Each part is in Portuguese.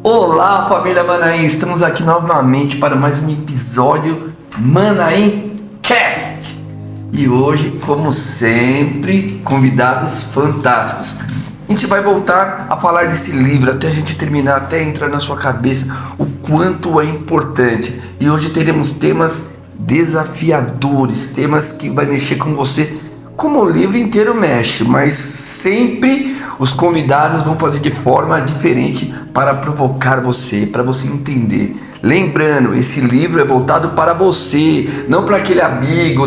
Olá, família Manaim, estamos aqui novamente para mais um episódio Manaim Cast. E hoje, como sempre, convidados fantásticos. A gente vai voltar a falar desse livro até a gente terminar, até entrar na sua cabeça o quanto é importante. E hoje teremos temas desafiadores, temas que vai mexer com você, como o livro inteiro mexe, mas sempre os convidados vão fazer de forma diferente para provocar você, para você entender. Lembrando, esse livro é voltado para você, não para aquele amigo,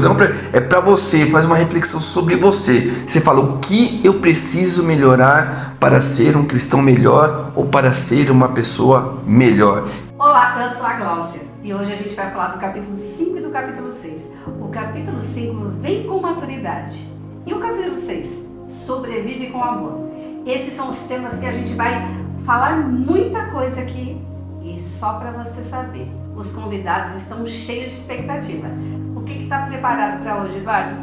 é para você. Faz uma reflexão sobre você. Você fala, o que eu preciso melhorar para ser um cristão melhor ou para ser uma pessoa melhor? Olá, eu sou a Gláucia e hoje a gente vai falar do capítulo 5 e do capítulo 6. O capítulo 5 vem com maturidade e o capítulo 6 sobrevive com amor. Esses são os temas que a gente vai falar muita coisa aqui e só para você saber, os convidados estão cheios de expectativa. O que está preparado para hoje, Eduardo?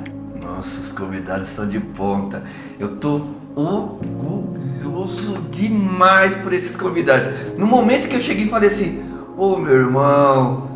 Nossa, os convidados são de ponta. Eu tô orgulhoso demais por esses convidados. No momento que eu cheguei e falei assim, meu irmão,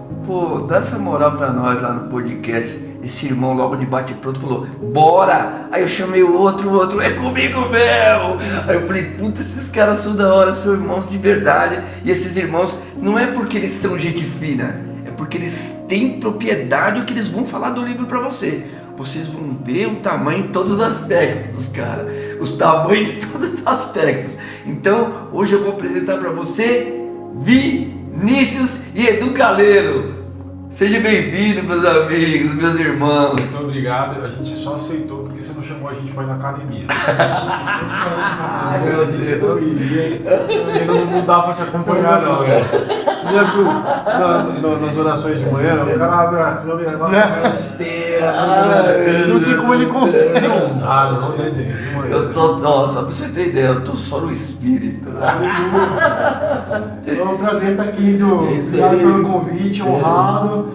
dá essa moral pra nós lá no podcast. Esse irmão logo de bate pronto falou, bora! Aí eu chamei o outro, é comigo mesmo! Aí eu falei, puta, esses caras são da hora, são irmãos de verdade. E esses irmãos, não é porque eles são gente fina, é porque eles têm propriedade o que eles vão falar do livro pra você. Vocês vão ver o tamanho em todos os aspectos dos caras, os tamanhos de todos os aspectos. Então, hoje eu vou apresentar pra você Vinícius e Edu Caleiro. Seja bem-vindo, meus amigos, meus irmãos. Muito obrigado. A gente só aceitou porque você não chamou a gente para ir na academia. Meu Deus. Não iria. Não dá para te acompanhar, não. Você já viu nas orações de manhã? O cara abre a câmera, uma esteira. Não sei como ele consegue. Não entendi. Eu tô, só pra você ter ideia, eu tô só no espírito. É um prazer estar aqui, obrigado pelo convite, honrado.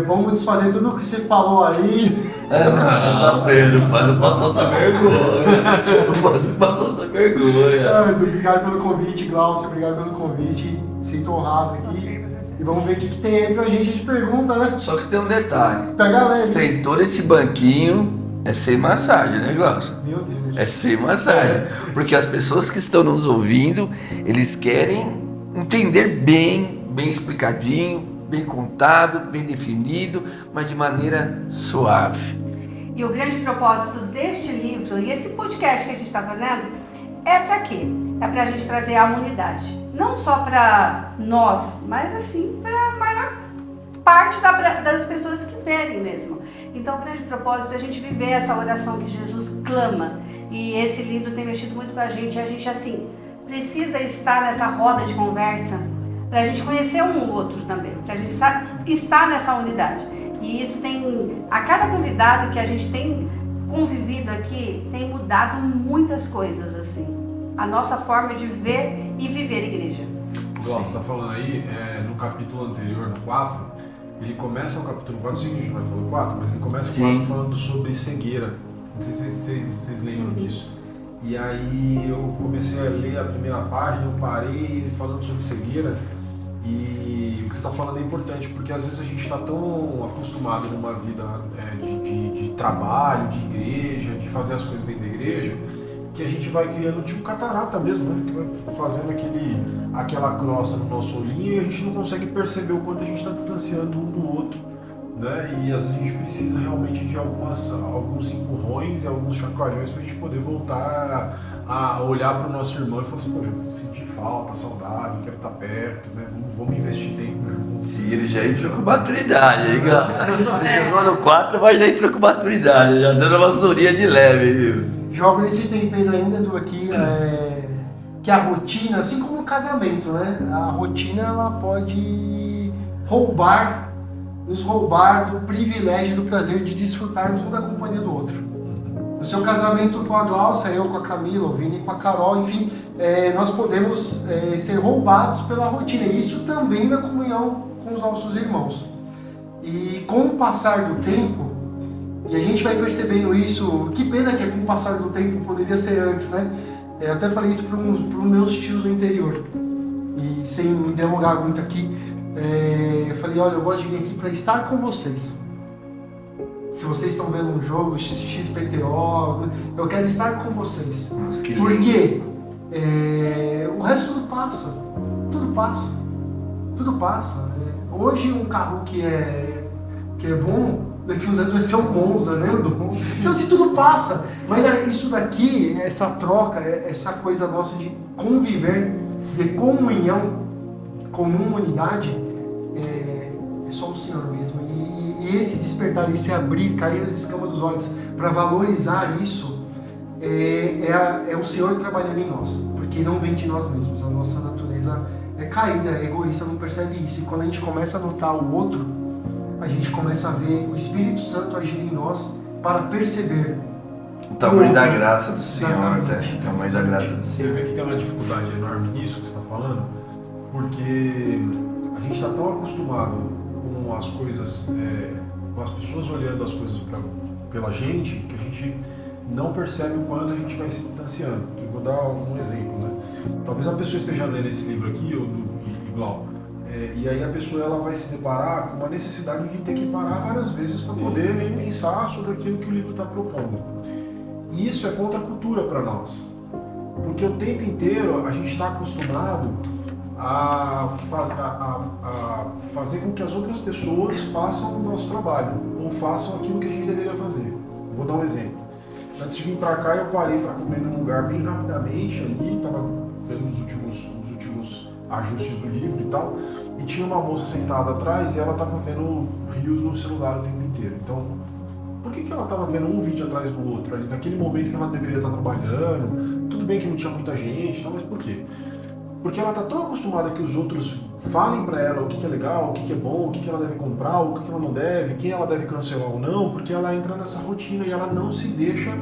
Vamos desfazer tudo o que você falou aí. Não passou essa vergonha. Não passou essa vergonha. Obrigado pelo convite, Glaucia, obrigado pelo convite. Sinto honrado aqui. E vamos ver o que tem aí pra gente de pergunta, né? Só que tem um detalhe. Pega leve. Sentou nesse banquinho, é sem massagem, né, Glaucia? Meu Deus. É sem massagem. Porque as pessoas que estão nos ouvindo, eles querem entender bem explicadinho, bem contado, bem definido, mas de maneira suave. E o grande propósito deste livro e esse podcast que a gente está fazendo é para quê? É para a gente trazer a unidade. Não só para nós, mas assim para a maior parte das pessoas que verem mesmo. Então o grande propósito é a gente viver essa oração que Jesus clama. E esse livro tem mexido muito com a gente assim precisa estar nessa roda de conversa para a gente conhecer um ou outro também, para a gente estar nessa unidade. E isso tem, a cada convidado que a gente tem convivido aqui, tem mudado muitas coisas, assim, a nossa forma de ver e viver a igreja. Você está falando aí, no capítulo anterior, no 4, ele começa o capítulo 4, sim, a gente vai falar do 4, mas ele começa o 4 falando sobre cegueira. Não sei se vocês lembram disso. E aí eu comecei a ler a primeira página, eu parei falando sobre cegueira. E o que você está falando é importante, porque às vezes a gente está tão acostumado numa vida de trabalho, de igreja, de fazer as coisas dentro da igreja, que a gente vai criando tipo catarata mesmo, né? Que vai fazendo aquela crosta no nosso olhinho e a gente não consegue perceber o quanto a gente está distanciando um do outro, né? E às vezes a gente precisa realmente de alguns empurrões e alguns chacoalhões para a gente poder voltar a olhar para o nosso irmão e falar assim, eu senti falta, saudade, quero estar perto, né? Vamos investir tempo junto. Sim, ele já entrou com maturidade, hein, Glaucia? Ele chegou no 4, mas já entrou com maturidade, já dando uma vassourinha de leve, viu? Jogo nesse tempero ainda do aqui, que a rotina, assim como no casamento, né? A rotina ela pode nos roubar do privilégio, do prazer de desfrutarmos um da companhia do outro. No seu casamento com a Gláucia, eu com a Camila, o Vini com a Carol, enfim, nós podemos ser roubados pela rotina. E isso também na comunhão com os nossos irmãos. E com o passar do tempo, e a gente vai percebendo isso, que pena que com o passar do tempo poderia ser antes, né? Eu até falei isso para os meus tios do interior. e sem me demorar muito aqui, eu falei, olha, eu gosto de vir aqui para estar com vocês. Se vocês estão vendo um jogo, XPTO, eu quero estar com vocês. Nossa, que lindo. Porque o resto tudo passa. Tudo passa. Tudo passa. Hoje um carro que é bom, daqui uns anos vai ser um Monza, né? Então assim, tudo passa. Mas isso daqui, essa troca, essa coisa nossa de conviver, de comunhão, comum unidade, é só o Senhor mesmo. E esse despertar, esse abrir, cair nas escamas dos olhos para valorizar isso, é o Senhor trabalhando em nós. Porque não vem de nós mesmos, a nossa natureza é caída, é egoísta, não percebe isso. E quando a gente começa a notar o outro, a gente começa a ver o Espírito Santo agir em nós para perceber o tamanho da graça do Senhor, Exatamente. o tamanho da graça do Você Senhor. vê que tem uma dificuldade enorme nisso que você está falando, porque a gente está tão acostumado com as coisas, com as pessoas olhando as coisas pela gente, que a gente não percebe o quanto a gente vai se distanciando. Eu vou dar um exemplo, né? Talvez a pessoa esteja lendo esse livro aqui, ou do Iglau, e aí a pessoa ela vai se deparar com uma necessidade de ter que parar várias vezes para poder repensar sobre aquilo que o livro está propondo. E isso é contra a cultura para nós, porque o tempo inteiro a gente está acostumado a fazer com que as outras pessoas façam o nosso trabalho, ou façam aquilo que a gente deveria fazer. Vou dar um exemplo. Antes de vir para cá, eu parei para comer num lugar bem rapidamente ali, estava vendo os últimos ajustes do livro e tal, e tinha uma moça sentada atrás e ela estava vendo rios no celular o tempo inteiro. Então, por que ela estava vendo um vídeo atrás do outro ali, naquele momento que ela deveria estar trabalhando? Tudo bem que não tinha muita gente, mas por quê? Porque ela está tão acostumada que os outros falem para ela o que é legal, o que é bom, o que ela deve comprar, o que ela não deve, quem ela deve cancelar ou não, porque ela entra nessa rotina e ela não se deixa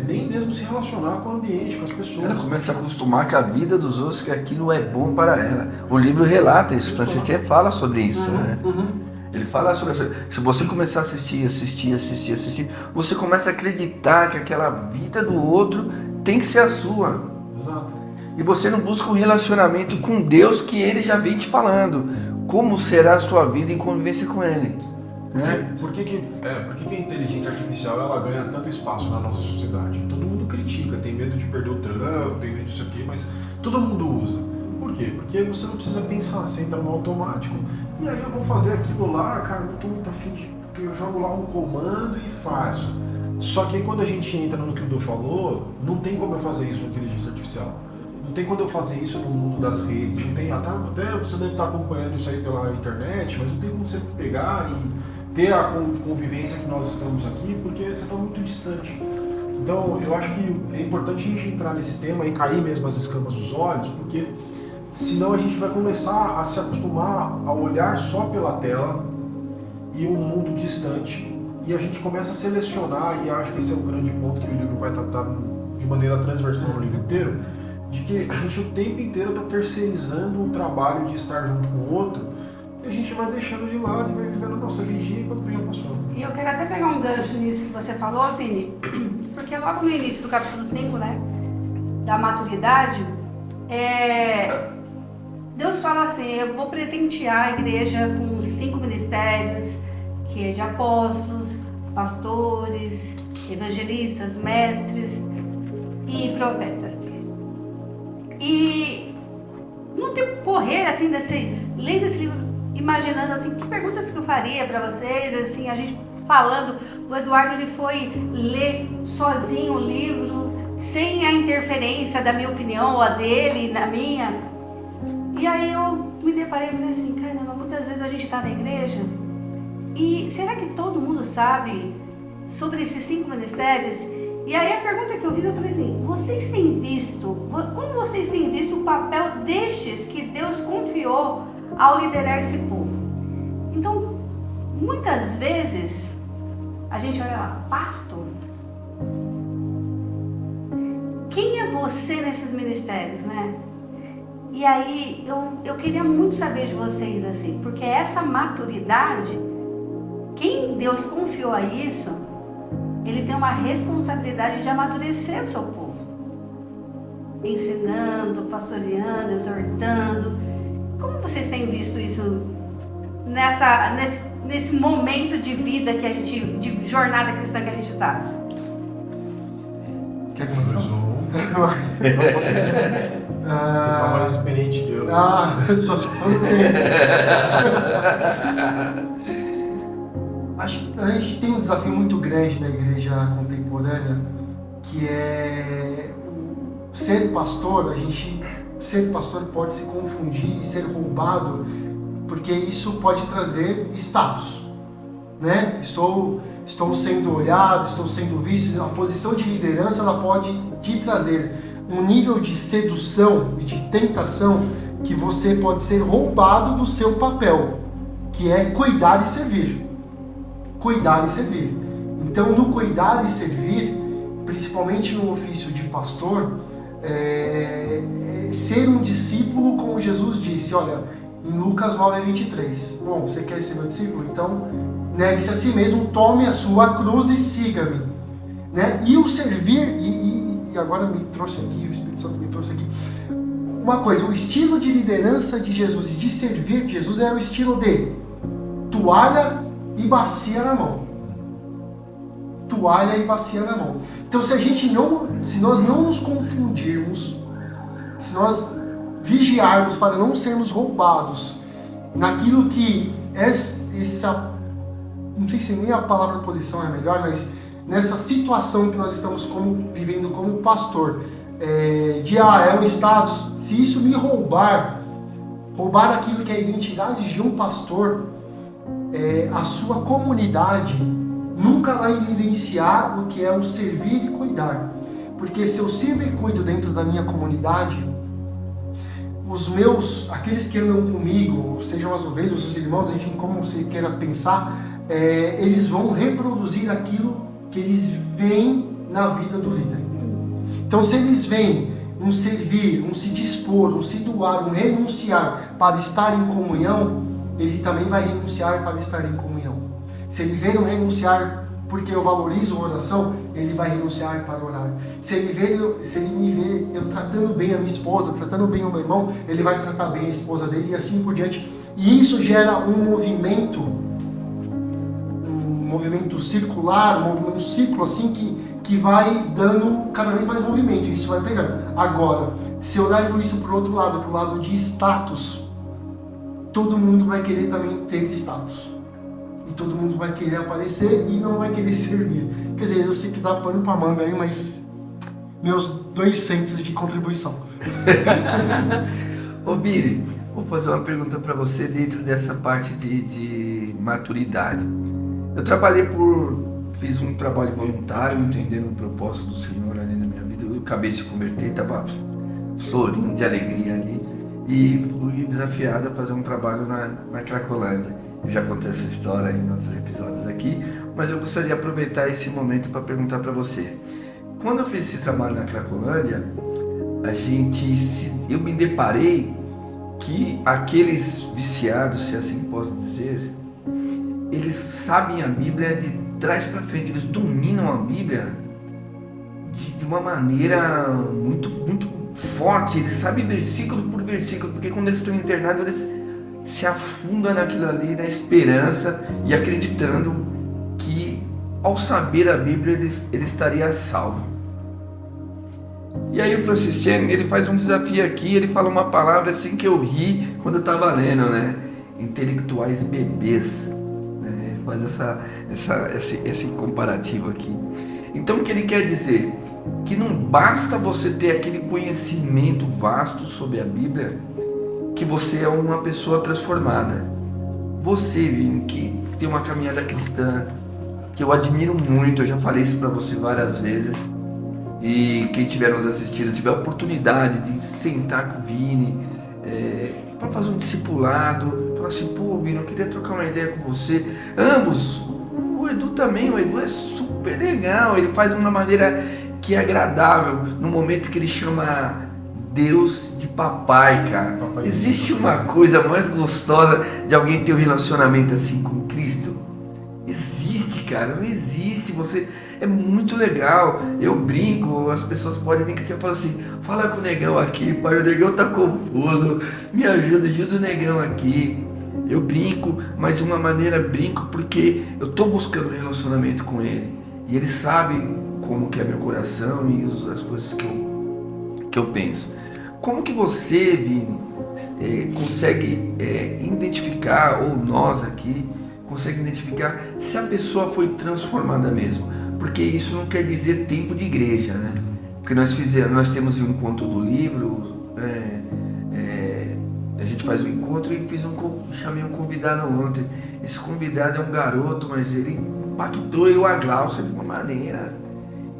nem mesmo se relacionar com o ambiente, com as pessoas. Ela começa a acostumar com a vida dos outros, que aquilo é bom para ela. O livro relata isso, Francis fala sobre isso, né? Ele fala sobre isso. Se você começar a assistir, você começa a acreditar que aquela vida do outro tem que ser a sua. Exato. E você não busca um relacionamento com Deus que Ele já vem te falando. Como será a sua vida em convivência com Ele? Né? Por que a inteligência artificial ela ganha tanto espaço na nossa sociedade? Todo mundo critica, tem medo de perder o trampo, tem medo disso aqui, mas todo mundo usa. Por quê? Porque você não precisa pensar, você entra no automático. E aí eu vou fazer aquilo lá, cara, não estou muito afim de... Porque eu jogo lá um comando e faço. Só que aí quando a gente entra no que o Du falou, não tem como eu fazer isso com inteligência artificial. Não tem quando eu fazer isso no mundo das redes, não tem, até você deve estar acompanhando isso aí pela internet, mas não tem como você pegar e ter a convivência que nós estamos aqui, porque você está muito distante. Então eu acho que é importante a gente entrar nesse tema e cair mesmo as escamas dos olhos, porque senão a gente vai começar a se acostumar a olhar só pela tela e um mundo distante, e a gente começa a selecionar, e acho que esse é o grande ponto que o livro vai tratar de maneira transversal no livro inteiro, de que a gente o tempo inteiro está terceirizando o trabalho de estar junto com o outro, e a gente vai deixando de lado e vai vivendo a nossa vigia e quando vem a passou. E eu quero até pegar um gancho nisso que você falou, Vini, porque logo no início do capítulo 5, né, da maturidade, Deus fala assim, eu vou presentear a igreja com 5 ministérios, que é de apóstolos, pastores, evangelistas, mestres e profetas. E no tempo correr, assim, lendo esse livro, imaginando assim, que perguntas que eu faria para vocês, assim, a gente falando, o Eduardo ele foi ler sozinho o livro, sem a interferência da minha opinião, ou a dele, na minha. E aí eu me deparei e falei assim, caramba, muitas vezes a gente está na igreja e será que todo mundo sabe sobre esses 5 ministérios? E aí a pergunta que eu fiz, eu falei assim, vocês têm visto, como vocês têm visto o papel destes que Deus confiou ao liderar esse povo? Então, muitas vezes, a gente olha lá, pastor, quem é você nesses ministérios, né? E aí, eu queria muito saber de vocês, assim, porque essa maturidade, quem Deus confiou a isso, ele tem uma responsabilidade de amadurecer o seu povo. ensinando, pastoreando, exortando. Como vocês têm visto isso nesse momento de vida que a gente, de jornada cristã que a gente está? Quer começar? Você tá mais experiente que eu. Só se for Acho que a gente tem um desafio muito grande na igreja contemporânea, que é ser pastor. Ser pastor pode se confundir e ser roubado, porque isso pode trazer status, né? Estou sendo olhado, estou sendo visto. A posição de liderança, ela pode te trazer um nível de sedução e de tentação que você pode ser roubado do seu papel, que é cuidar e servir. Cuidar e servir. Então, no cuidar e servir, principalmente no ofício de pastor, ser um discípulo, como Jesus disse, olha, em Lucas 9:23. Bom, você quer ser meu discípulo? Então, negue-se a si mesmo, tome a sua cruz e siga-me. Né? E o servir, e agora me trouxe aqui, o Espírito Santo me trouxe aqui, uma coisa, o estilo de liderança de Jesus e de servir de Jesus é o estilo de toalha e bacia na mão. Toalha e bacia na mão. Então, se nós não nos confundirmos, se nós vigiarmos para não sermos roubados naquilo que não sei se nem a palavra posição é melhor, mas nessa situação que nós estamos vivendo como pastor, é um status, se isso me roubar aquilo que é a identidade de um pastor, a sua comunidade nunca vai vivenciar o que é o servir e cuidar. Porque se eu sirvo e cuido dentro da minha comunidade, aqueles que andam comigo, sejam as ovelhas, os irmãos, enfim, como você queira pensar, eles vão reproduzir aquilo que eles veem na vida do líder. Então, se eles veem um servir, um se dispor, um se doar, um renunciar para estar em comunhão, ele também vai renunciar para estar em comunhão. Se ele ver um renunciar porque eu valorizo a oração, ele vai renunciar para orar. Se ele me vê eu tratando bem a minha esposa, tratando bem o meu irmão, ele vai tratar bem a esposa dele e assim por diante. E isso gera um movimento circular, um ciclo assim que vai dando cada vez mais movimento, e isso vai pegando. Agora, se eu levo isso para o outro lado, para o lado de status, todo mundo vai querer também ter status. E todo mundo vai querer aparecer e não vai querer servir. Quer dizer, eu sei que dá pano para manga aí, mas meus 2 cents de contribuição. Ô Biri, vou fazer uma pergunta para você dentro dessa parte de maturidade. Eu fiz um trabalho voluntário, entendendo o propósito do Senhor ali na minha vida. Eu acabei de se converter, estava florindo de alegria ali. E fui desafiado a fazer um trabalho na Cracolândia. Eu já contei essa história em outros episódios aqui, mas eu gostaria de aproveitar esse momento para perguntar para você. Quando eu fiz esse trabalho na Cracolândia, eu me deparei que aqueles viciados, se assim posso dizer, eles sabem a Bíblia de trás para frente, eles dominam a Bíblia de uma maneira muito, muito forte, eles sabem versículo por versículo, porque quando eles estão internados, eles se afundam naquilo ali, na esperança e acreditando que ao saber a Bíblia ele estaria salvo. E aí o Francis Chan, ele faz um desafio aqui, ele fala uma palavra assim que eu ri quando eu estava lendo, né? Intelectuais bebês, né? Ele faz esse comparativo aqui. Então o que ele quer dizer? Que não basta você ter aquele conhecimento vasto sobre a Bíblia, que você é uma pessoa transformada. Você, Vini, que tem uma caminhada cristã, que eu admiro muito, eu já falei isso para você várias vezes, e quem estiver nos assistindo, tiver a oportunidade de sentar com o Vini, para fazer um discipulado, falar assim, pô, Vini, eu queria trocar uma ideia com você. Ambos, o Edu também, o Edu é super legal, ele faz de uma maneira que é agradável, no momento que ele chama Deus de papai, cara. Papai, existe uma coisa mais gostosa de alguém ter um relacionamento assim com Cristo? Existe, cara, não existe. É muito legal. Eu brinco, as pessoas podem vir aqui e falar assim, fala com o negão aqui, pai, o negão tá confuso, me ajuda o negão aqui. Eu brinco, mas de uma maneira brinco porque eu tô buscando um relacionamento com ele. E ele sabe como que é meu coração e as coisas que eu penso. Como que você, Vini, consegue identificar, ou nós aqui, consegue identificar se a pessoa foi transformada mesmo? Porque isso não quer dizer tempo de igreja, né? Porque nós temos o encontro do livro, a gente faz o encontro e chamei um convidado ontem. Esse convidado é um garoto, mas ele impactou eu a Glaucia de uma maneira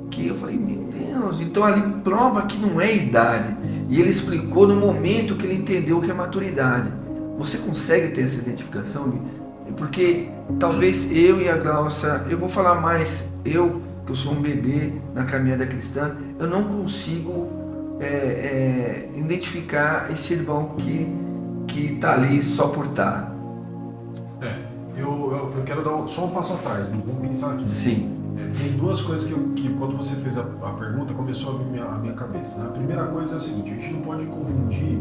que eu falei, meu Deus, então ali prova que não é idade. E ele explicou no momento que ele entendeu o que é maturidade. Você consegue ter essa identificação? Porque talvez eu e a Glaucia, eu vou falar mais, que eu sou um bebê na caminhada cristã, eu não consigo identificar esse irmão que tá ali só por estar. Eu quero dar só um passo atrás, vamos pensar aqui. Sim. Tem duas coisas que quando você fez a pergunta começou a vir a minha cabeça. Né? A primeira coisa é o seguinte, a gente não pode confundir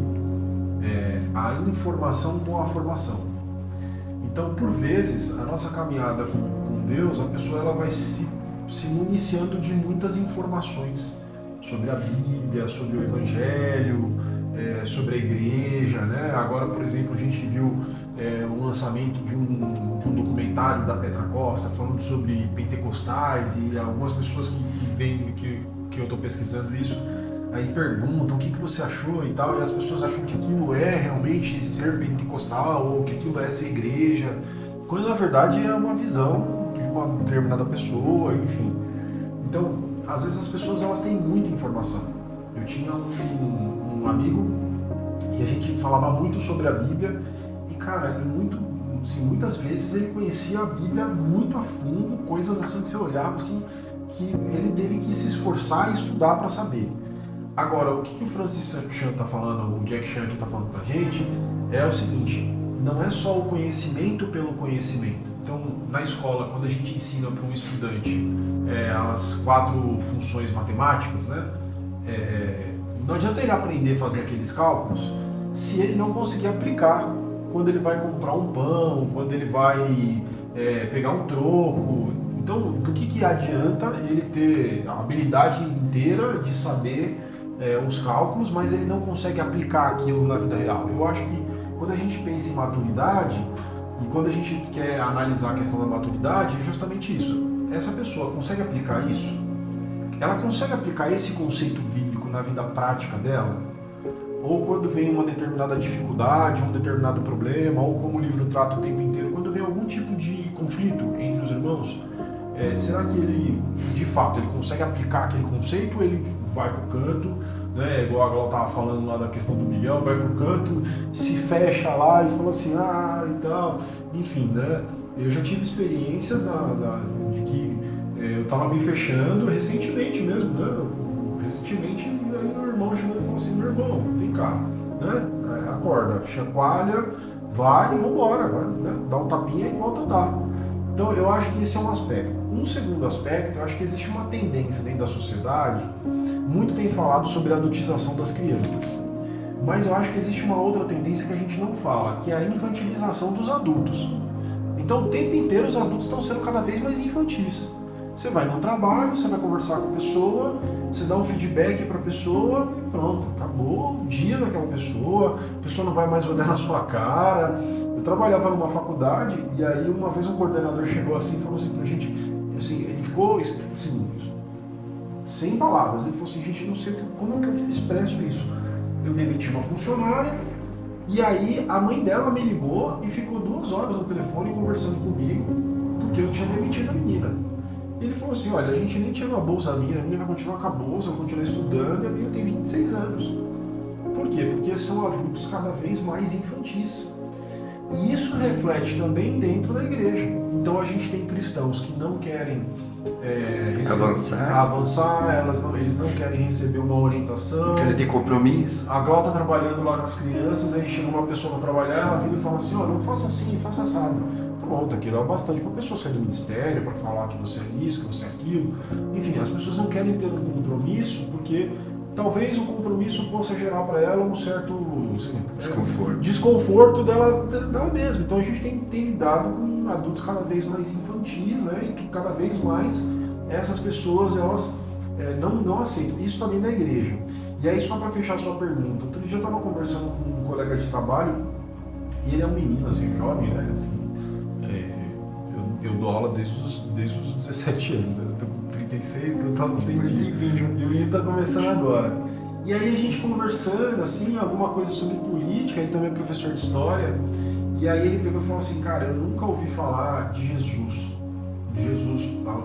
a informação com a formação. Então, por vezes, a nossa caminhada com Deus, a pessoa ela vai se municiando de muitas informações sobre a Bíblia, sobre o Evangelho, sobre a igreja, né? Agora, por exemplo, a gente viu o lançamento de um documentário da Petra Costa falando sobre pentecostais e algumas pessoas que eu estou pesquisando isso aí perguntam o que você achou e tal, e as pessoas acham que aquilo é realmente ser pentecostal ou que aquilo é ser igreja, quando na verdade é uma visão de uma determinada pessoa, enfim. Então, às vezes as pessoas elas têm muita informação. Eu tinha um amigo e a gente falava muito sobre a Bíblia e, cara, muitas vezes ele conhecia a Bíblia muito a fundo, coisas assim que você olhava assim, que ele teve que se esforçar e estudar para saber. Agora, o que o Francis Chan está falando, o Jack Chan está falando para a gente, é o seguinte, não é só o conhecimento pelo conhecimento. Então, na escola, quando a gente ensina para um estudante as 4 funções matemáticas, né, não adianta ele aprender a fazer aqueles cálculos se ele não conseguir aplicar quando ele vai comprar um pão, quando ele vai pegar um troco. Então, do que adianta ele ter a habilidade inteira de saber os cálculos, mas ele não consegue aplicar aquilo na vida real? Eu acho que quando a gente pensa em maturidade e quando a gente quer analisar a questão da maturidade, é justamente isso. Essa pessoa consegue aplicar isso? Ela consegue aplicar esse conceito bíblico na vida prática dela? Ou quando vem uma determinada dificuldade, um determinado problema, ou como o livro trata o tempo inteiro, quando vem algum tipo de conflito entre os irmãos, será que ele, de fato, ele consegue aplicar aquele conceito ou ele vai pro canto, né? Igual a Gló estava falando lá da questão do Miguel, vai pro canto, se fecha lá e fala assim, e tal, enfim, né? Eu já tive experiências de que eu estava me fechando recentemente mesmo, né? Recentemente, e aí o irmão chegou e falou assim, meu irmão, vem cá, né? Acorda, chacoalha, vai e vambora, né? Dá um tapinha e volta a dar. Então eu acho que esse é um aspecto. Um segundo aspecto, eu acho que existe uma tendência dentro da sociedade, muito tem falado sobre a adultização das crianças, mas eu acho que existe uma outra tendência que a gente não fala, que é a infantilização dos adultos. Então o tempo inteiro os adultos estão sendo cada vez mais infantis. Você vai no trabalho, você vai conversar com a pessoa, você dá um feedback para a pessoa e pronto, acabou o dia daquela pessoa, a pessoa não vai mais olhar na sua cara. Eu trabalhava numa faculdade e aí uma vez um coordenador chegou assim e falou assim pra gente, assim, ele ficou assim, sem palavras, ele falou assim, gente, não sei como que eu expresso isso. Eu demiti uma funcionária e aí a mãe dela me ligou e ficou 2 horas no telefone conversando comigo porque eu tinha demitido a menina. Ele falou assim, olha, a gente nem tinha uma bolsa, a menina vai continuar com a bolsa, vai continuar estudando, e a menina tem 26 anos. Por quê? Porque são adultos cada vez mais infantis. E isso reflete também dentro da igreja. Então a gente tem cristãos que não querem avançar, eles não querem receber uma orientação. Querem ter compromisso. A Gló está trabalhando lá com as crianças, aí chega uma pessoa para trabalhar, ela vira e fala assim, não faça assim, faça assado. conta, aquilo é o bastante para a pessoa sair do ministério, para falar que você é isso, que você é aquilo. Enfim, as pessoas não querem ter um compromisso porque talvez o compromisso possa gerar para ela um certo desconforto dela mesma. Então a gente tem lidado com adultos cada vez mais infantis, né? E que cada vez mais essas pessoas elas não aceitam. Isso também na igreja. E aí, só para fechar a sua pergunta, outro dia eu estava conversando com um colega de trabalho e ele é um menino, assim, jovem, né? Assim, eu dou aula desde os 17 anos, né? Eu tô com 36, então não tem vídeo. E o menino está começando agora. E aí a gente conversando, assim, alguma coisa sobre política, ele também é professor de história, e aí ele pegou e falou assim, cara, eu nunca ouvi falar de Jesus.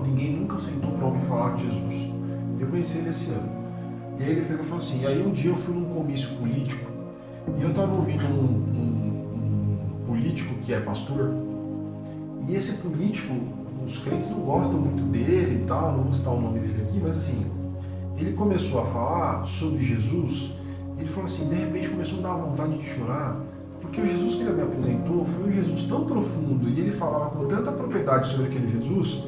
Ninguém nunca sentou para ouvir falar de Jesus. Eu conheci ele esse ano. E aí ele pegou e falou assim, e aí um dia eu fui num comício político e eu estava ouvindo um político que é pastor, e esse político, os crentes não gostam muito dele e tal, não vou citar o nome dele aqui, mas assim, ele começou a falar sobre Jesus, ele falou assim, de repente começou a dar vontade de chorar, porque o Jesus que ele me apresentou foi um Jesus tão profundo e ele falava com tanta propriedade sobre aquele Jesus,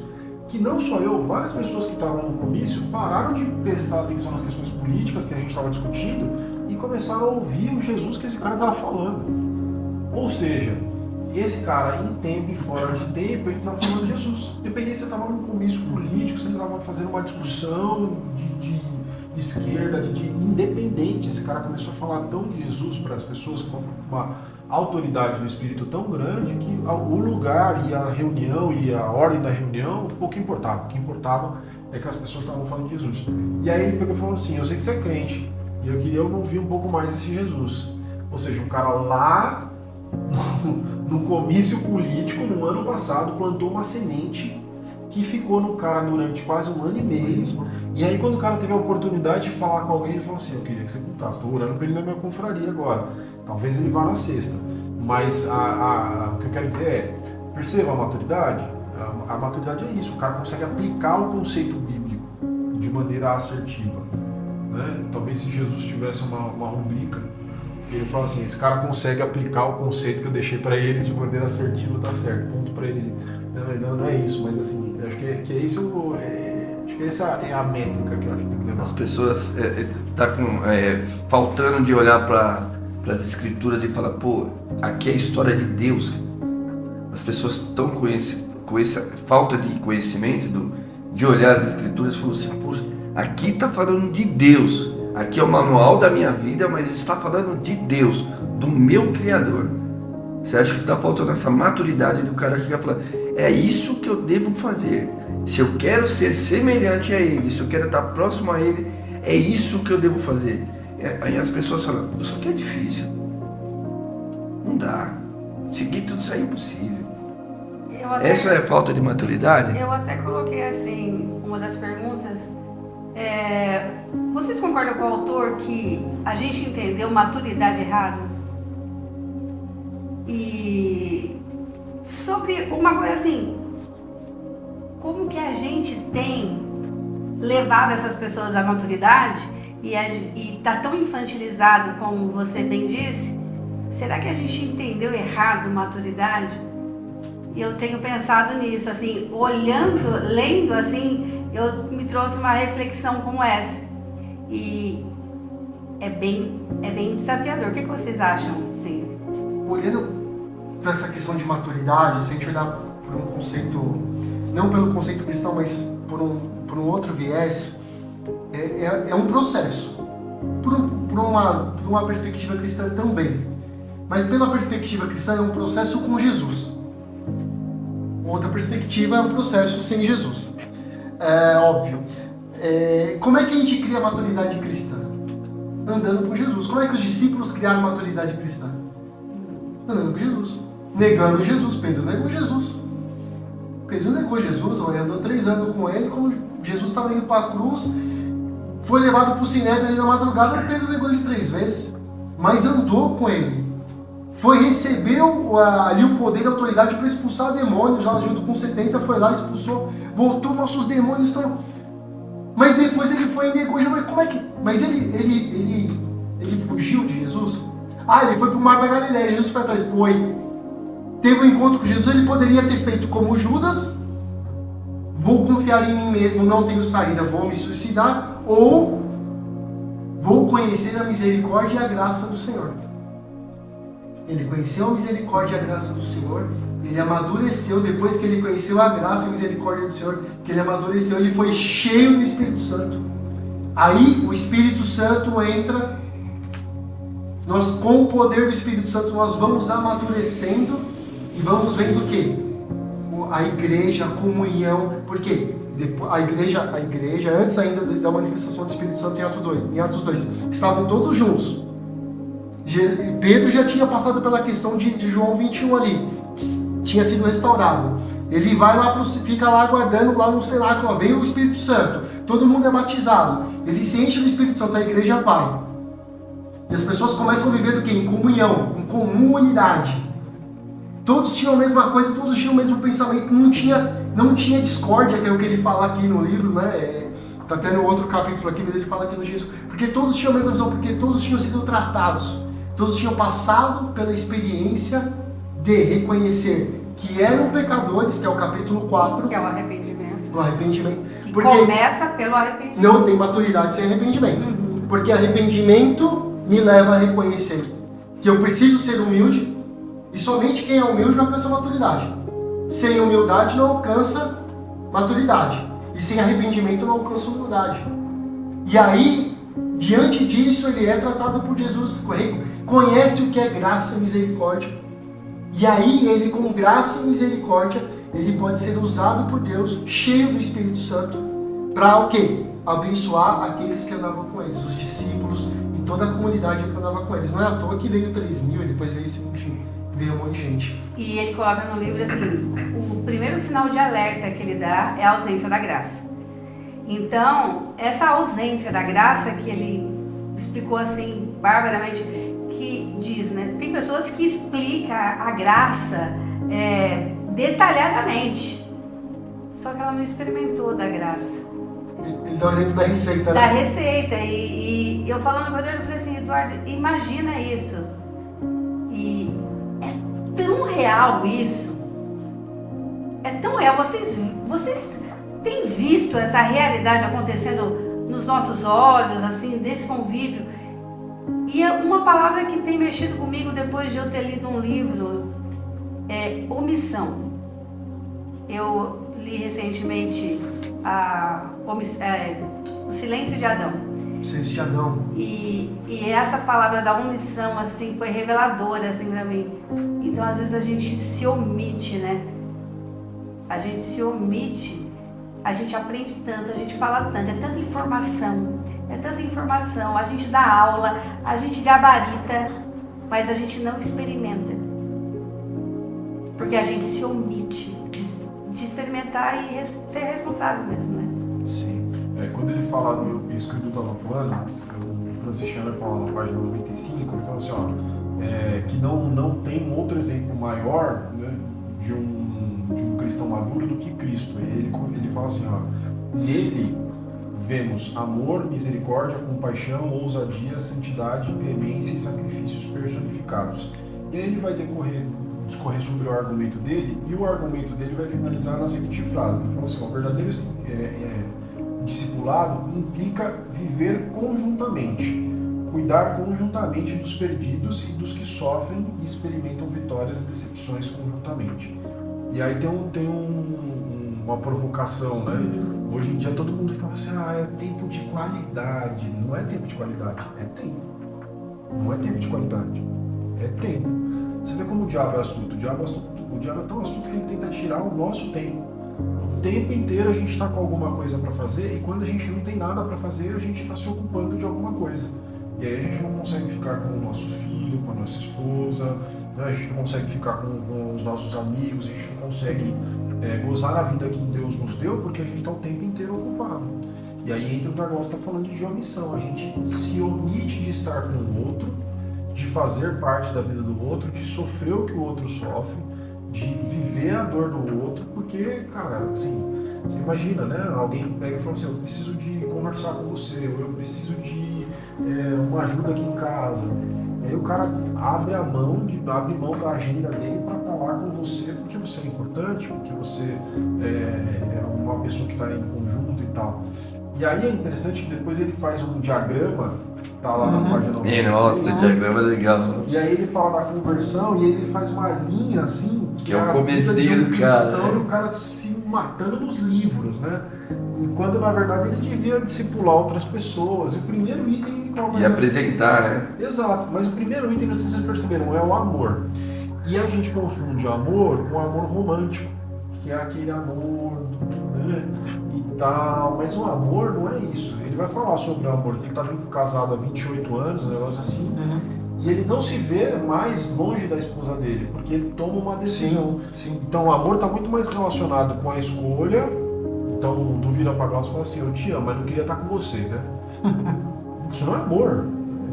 que não só eu, várias pessoas que estavam no comício pararam de prestar atenção nas questões políticas que a gente estava discutindo e começaram a ouvir o Jesus que esse cara estava falando. Ou seja, esse cara, em tempo e fora de tempo, ele estava falando de Jesus. Independente se você estava num comício político, se você estava fazendo uma discussão de esquerda, de independente, esse cara começou a falar tão de Jesus para as pessoas com uma autoridade do Espírito tão grande que o lugar e a reunião e a ordem da reunião pouco importava. O que importava é que as pessoas estavam falando de Jesus. E aí ele pegou e falou assim, eu sei que você é crente e eu queria ouvir um pouco mais desse Jesus. Ou seja, um cara lá no comício político no ano passado plantou uma semente que ficou no cara durante quase um ano e meio. E aí quando o cara teve a oportunidade de falar com alguém, ele falou assim, eu queria que você contasse, estou orando para ele na minha confraria agora. Talvez ele vá na sexta. Mas o que eu quero dizer é, perceba a maturidade? A maturidade é isso, o cara consegue aplicar o conceito bíblico de maneira assertiva. Né? Talvez se Jesus tivesse uma rubrica, ele fala assim, esse cara consegue aplicar o conceito que eu deixei para eles de maneira assertiva, tá certo, ponto para ele. Não é isso, mas assim, acho que é isso, acho que essa é a métrica que eu acho que tem que levar. As pessoas faltando de olhar para as escrituras e falar, pô, aqui é a história de Deus. As pessoas estão com essa falta de conhecimento de olhar as escrituras e falar assim, pô, aqui está falando de Deus, aqui é o manual da minha vida, mas está falando de Deus, do meu Criador. Você acha que está faltando essa maturidade do cara que vai falar, é isso que eu devo fazer. Se eu quero ser semelhante a Ele, se eu quero estar próximo a Ele, é isso que eu devo fazer. Aí as pessoas falam, isso aqui é difícil. Não dá. Seguir tudo isso é impossível. Essa é falta de maturidade? Eu até coloquei assim, uma das perguntas. Vocês concordam com o autor que a gente entendeu maturidade errado? E sobre uma coisa assim, como que a gente tem levado essas pessoas à maturidade e tá tão infantilizado como você bem disse, será que a gente entendeu errado maturidade? E eu tenho pensado nisso, assim, olhando, lendo assim, me trouxe uma reflexão como essa. E é bem desafiador. O que vocês acham, sim? Olhando para essa questão de maturidade, se a gente olhar por um conceito, não pelo conceito cristão, mas por um outro viés, é um processo. Por uma perspectiva cristã também. Mas pela perspectiva cristã é um processo com Jesus. Outra perspectiva é um processo sem Jesus. É óbvio. Como é que a gente cria maturidade cristã? Andando com Jesus. Como é que os discípulos criaram maturidade cristã? Andando com Jesus. Negando Jesus. Pedro negou Jesus. Pedro negou Jesus, andou 3 anos com ele, quando Jesus estava indo para a cruz, foi levado para o sinédrio ali na madrugada, Pedro negou ele 3 vezes. Mas andou com ele. Recebeu ali o poder e a autoridade para expulsar demônios, lá junto com 70, foi lá, expulsou, voltou, nossos demônios estão... Mas depois ele foi e negou, mas como é que... Mas ele fugiu de Jesus? Ele foi para o Mar da Galileia, Jesus foi atrás, foi. teve um encontro com Jesus, ele poderia ter feito como Judas, vou confiar em mim mesmo, não tenho saída, vou me suicidar, ou vou conhecer a misericórdia e a graça do Senhor. Ele conheceu a misericórdia e a graça do Senhor, ele amadureceu, depois que ele conheceu a graça e a misericórdia do Senhor, que ele amadureceu, ele foi cheio do Espírito Santo. Aí o Espírito Santo entra, nós com o poder do Espírito Santo nós vamos amadurecendo e vamos vendo o quê? A igreja, a comunhão, porque a igreja antes ainda da manifestação do Espírito Santo em Atos 2, estavam todos juntos. Pedro já tinha passado pela questão de João 21 ali, tinha sido restaurado. Ele vai lá, fica lá aguardando lá no cenáculo, veio o Espírito Santo, todo mundo é batizado, ele se enche do Espírito Santo, a igreja vai. E as pessoas começam a viver o quê? Em comunhão, em comum unidade. Todos tinham a mesma coisa, todos tinham o mesmo pensamento, não tinha discórdia, que é o que ele fala aqui no livro, né? Tá tendo outro capítulo aqui, mas ele fala aqui no Jesus, porque todos tinham a mesma visão, porque todos tinham sido tratados, todos tinham passado pela experiência de reconhecer que eram pecadores, que é o capítulo 4. Que é o arrependimento. O arrependimento. Que porque começa pelo arrependimento. não tem maturidade sem arrependimento. Porque arrependimento me leva a reconhecer que eu preciso ser humilde, e somente quem é humilde alcança maturidade. Sem humildade não alcança maturidade. E sem arrependimento não alcança humildade. E aí, diante disso, ele é tratado por Jesus, conhece o que é graça e misericórdia. E aí, ele com graça e misericórdia, ele pode ser usado por Deus, cheio do Espírito Santo, para o quê? Abençoar aqueles que andavam com eles, os discípulos e toda a comunidade que andava com eles. Não é à toa que veio 3.000 e depois veio, enfim, veio um monte de gente. E ele coloca no livro assim, o primeiro sinal de alerta que ele dá é a ausência da graça. Então, essa ausência da graça que ele explicou assim, barbaramente, que diz, né? Tem pessoas que explicam a graça detalhadamente, só que ela não experimentou da graça. Ele dá o exemplo da receita, né? Da receita. E eu falando com ele, eu falei assim, Eduardo, imagina isso. E é tão real isso. É tão real. Vocês têm visto essa realidade acontecendo nos nossos olhos, assim, desse convívio. E uma palavra que tem mexido comigo depois de eu ter lido um livro é omissão. Eu li recentemente O Silêncio de Adão. Silêncio de Adão. E essa palavra da omissão, assim, foi reveladora, assim, pra mim. Então, às vezes, a gente se omite, né? A gente se omite, a gente aprende tanto, a gente fala tanto, é tanta informação, a gente dá aula, a gente gabarita, mas a gente não experimenta. Porque a gente se omite de experimentar e ser responsável mesmo, né? Sim. Quando ele fala isso que o Edu estava falando, o Francis Chandler fala na página 95, ele fala assim, ó, que não tem um outro exemplo maior, né, de um cristão maduro do que Cristo. Ele fala assim, ó, nele vemos amor, misericórdia, compaixão, ousadia, santidade, clemência e sacrifícios personificados. E aí ele vai discorrer sobre o argumento dele, e o argumento dele vai finalizar na seguinte frase. Ele fala assim, o verdadeiro discipulado implica viver conjuntamente, cuidar conjuntamente dos perdidos e dos que sofrem e experimentam vitórias e decepções conjuntamente. E aí tem uma provocação, né? Hoje em dia todo mundo fala assim, é tempo de qualidade. Não é tempo de qualidade, é tempo. Não é tempo de qualidade, é tempo. Você vê como o diabo é astuto. O diabo é tão astuto que ele tenta tirar o nosso tempo. O tempo inteiro a gente está com alguma coisa para fazer, e quando a gente não tem nada para fazer, a gente está se ocupando de alguma coisa. E aí a gente não consegue ficar com o nosso filho, com a nossa esposa, né? A gente não consegue ficar com os nossos amigos, a gente não consegue gozar a vida que Deus nos deu, porque a gente está o tempo inteiro ocupado. E aí entra o que a Gargosa está falando de omissão. A gente se omite de estar com o outro, de fazer parte da vida do outro, de sofrer o que o outro sofre, de viver a dor do outro, porque, cara, assim, você imagina, né? Alguém pega e fala assim, eu preciso de conversar com você, ou eu preciso de uma ajuda aqui em casa. E aí o cara abre mão da agenda dele para estar lá com você, porque você é importante, porque você é uma pessoa que está em conjunto e tal. E aí é interessante que depois ele faz um diagrama, que tá lá na página 96. Nossa, esse diagrama é legal. E aí ele fala da conversão e ele faz uma linha assim, que é o comecinho do cara. E o cara se matando nos livros, né? Enquanto na verdade ele devia discipular outras pessoas. E o primeiro item ele começa... E apresentar, né? Exato, mas o primeiro item, vocês perceberam, é o amor. E a gente confunde amor com amor romântico, que é aquele amor, né, e tal. Mas o amor não é isso. Ele vai falar sobre o amor, que ele tá casado há 28 anos, um negócio assim. E ele não se vê mais longe da esposa dele, porque ele toma uma decisão. Sim. Então o amor está muito mais relacionado com a escolha. Então não vira pra Glaucio e fala assim, eu te amo, mas não queria estar com você, né? Isso não é amor.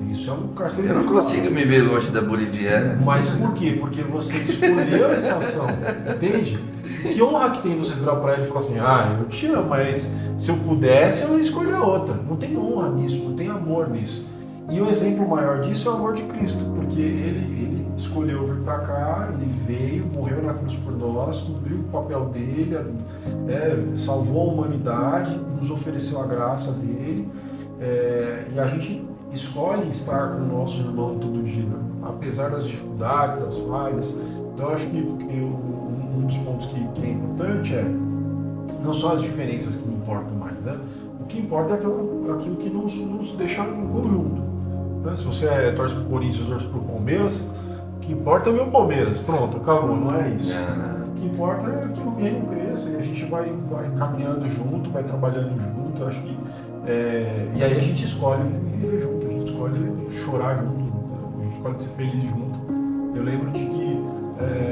Isso é um carcereiro. Eu não consigo me ver longe da boliviana. Mas por quê? Porque você escolheu essa ação, entende? Que honra que tem você virar pra ele e falar assim, eu te amo, mas se eu pudesse eu ia escolher outra. Não tem honra nisso, não tem amor nisso. E o exemplo maior disso é o amor de Cristo, porque ele escolheu vir para cá, ele veio, morreu na cruz por nós, cumpriu o papel dele, salvou a humanidade, nos ofereceu a graça dele, e a gente escolhe estar com o nosso irmão todo dia, apesar das dificuldades, das falhas. Então eu acho que um dos pontos que é importante é não só as diferenças que importam mais, né? O que importa é aquilo que nos deixa em conjunto. Se você torce pro Corinthians, torce pro Palmeiras, o que importa é o meu Palmeiras. Pronto, acabou, não é isso. O que importa é que o reino cresça e a gente vai caminhando junto, vai trabalhando junto. Acho que, e aí a gente escolhe viver junto, a gente escolhe chorar junto, a gente escolhe ser feliz junto. Eu lembro de que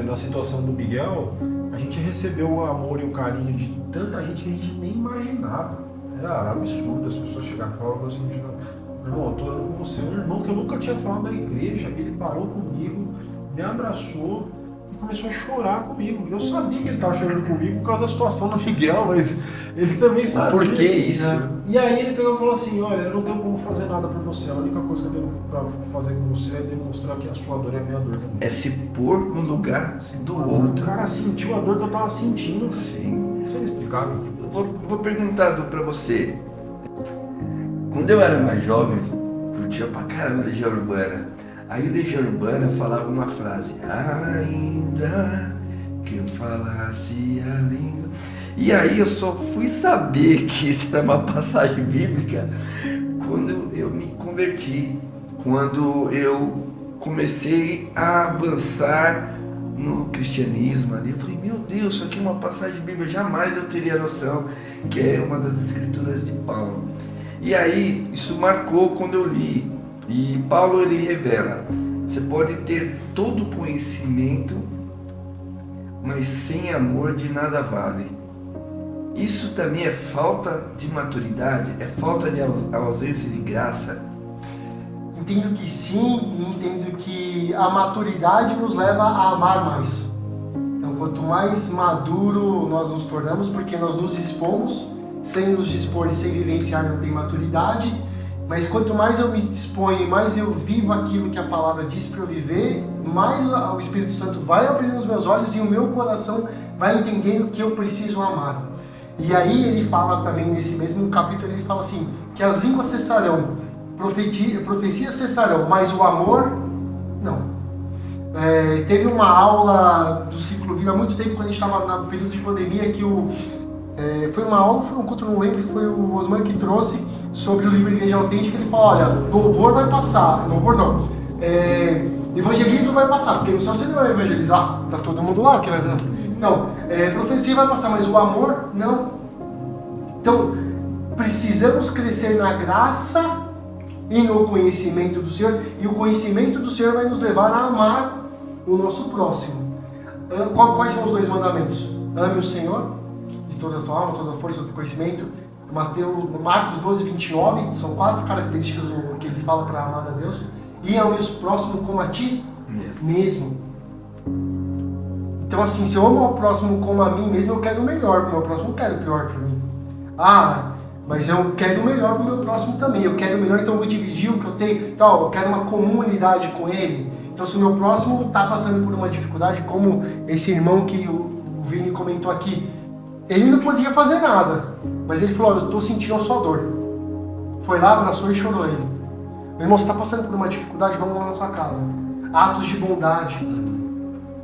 na situação do Miguel, a gente recebeu o amor e o carinho de tanta gente que a gente nem imaginava. Era absurdo, as pessoas chegavam e falavam assim, irmão, eu tô orando com você. Um irmão que eu nunca tinha falado da igreja, ele parou comigo, me abraçou e começou a chorar comigo. Eu sabia que ele estava chorando comigo por causa da situação do Miguel, mas ele também sabia. Por que isso? E aí ele pegou e falou assim, olha, eu não tenho como fazer nada por você, a única coisa que eu tenho para fazer com você é demonstrar que a sua dor é a minha dor também. É se pôr no lugar do outro. O cara sentiu a dor que eu estava sentindo. Sim. Isso é inexplicável. Vou perguntar para você. Quando eu era mais jovem, curtia pra caramba Legião Urbana. Aí o Legião Urbana falava uma frase, ainda que eu falasse a língua. E aí eu só fui saber que isso era uma passagem bíblica quando eu me converti, quando eu comecei a avançar no cristianismo ali. Eu falei, meu Deus, isso aqui é uma passagem bíblica, jamais eu teria noção que é uma das escrituras de Paulo. E aí, isso marcou quando eu li. E Paulo, ele revela, você pode ter todo o conhecimento, mas sem amor de nada vale. Isso também é falta de maturidade, é falta de ausência de graça. Entendo que sim, e entendo que a maturidade nos leva a amar mais. Então, quanto mais maduro nós nos tornamos, porque nós nos dispomos, sem nos dispor e sem vivenciar não tem maturidade, mas quanto mais eu me disponho e mais eu vivo aquilo que a palavra diz para eu viver, mais o Espírito Santo vai abrindo os meus olhos e o meu coração vai entendendo que eu preciso amar. E aí ele fala também nesse mesmo capítulo, ele fala assim, que as línguas cessarão, profecias cessarão, mas o amor, não. Teve uma aula do Ciclo Vida há muito tempo, quando a gente estava no período de pandemia, que foi uma aula, foi um culto, não lembro, que foi o Osman que trouxe sobre o livro Igreja Autêntica. Ele falou, olha, louvor vai passar, louvor não, evangelismo vai passar, porque no céu você não vai evangelizar, tá todo mundo lá, que vai... Não, profecia vai passar, mas o amor, não. Então, precisamos crescer na graça e no conhecimento do Senhor, e o conhecimento do Senhor vai nos levar a amar o nosso próximo. Quais são os dois mandamentos? Ame o Senhor de toda a tua alma, toda a força, todo o conhecimento. Marcos 12, 29, são 4 características que ele fala para amar a Deus. E ame o próximo como a ti mesmo. Então assim, se eu amo o próximo como a mim mesmo, eu quero o melhor para o meu próximo, eu quero o pior para mim. Mas eu quero o melhor pro meu próximo também. Eu quero o melhor, então eu vou dividir o que eu tenho. Então, eu quero uma comunidade com ele. Então, se o meu próximo está passando por uma dificuldade, como esse irmão que o Vini comentou aqui, ele não podia fazer nada. Mas ele falou, eu estou sentindo a sua dor. Foi lá, abraçou e chorou ele. Meu irmão, você está passando por uma dificuldade, vamos lá na sua casa. Atos de bondade.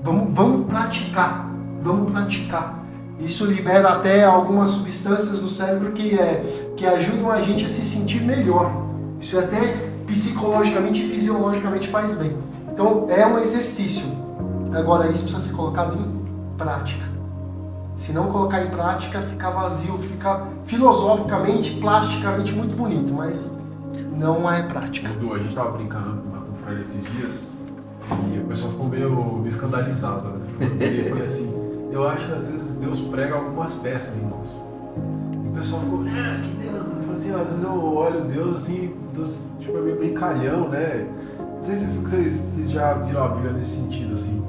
Vamos praticar. Vamos praticar. Isso libera até algumas substâncias no cérebro que ajudam a gente a se sentir melhor. Isso até psicologicamente e fisiologicamente faz bem. Então é um exercício. Agora isso precisa ser colocado em prática. Se não colocar em prática, fica vazio, fica filosoficamente, plasticamente muito bonito, mas não é prática. Edu, a gente tava brincando com o Fred esses dias e o pessoal ficou meio escandalizado, né? Eu falei assim, eu acho que às vezes Deus prega algumas peças em nós. E o pessoal ficou, que Deus? Eu falei assim, às vezes eu olho Deus assim, Deus, tipo, é meio brincalhão, né? Não sei se vocês já viram a Bíblia nesse sentido, assim,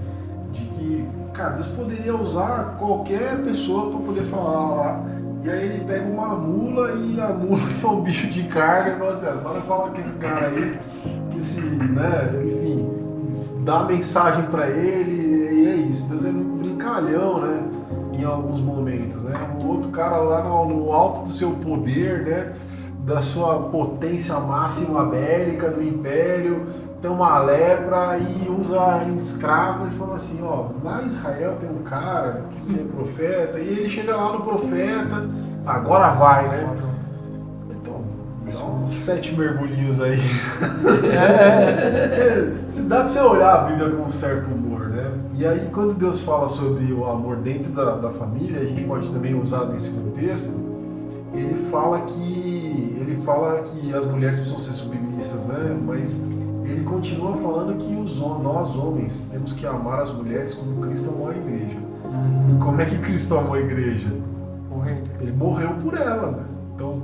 de que, cara, Deus poderia usar qualquer pessoa para poder falar lá. E aí ele pega uma mula e a mula que é um bicho de carga e fala assim, bora falar com esse cara aí, que esse, né, enfim, dá a mensagem para ele e é isso. Deus é muito brincalhão, né, em alguns momentos, né. O outro cara lá no alto do seu poder, né, da sua potência máxima bélica do império, tem uma lepra e usa um escravo e fala assim, ó, lá em Israel tem um cara que é profeta, e ele chega lá no profeta, agora vai, né? Então, dá uns 7 mergulhinhos aí. Dá pra você olhar a Bíblia com um certo humor, né? E aí, quando Deus fala sobre o amor dentro da família, a gente pode também usar nesse contexto, ele fala que as mulheres precisam ser submissas, né? Mas ele continua falando que nós homens temos que amar as mulheres como Cristo amou a igreja. E como é que Cristo amou a igreja? Morrendo. Ele morreu por ela, né? Então,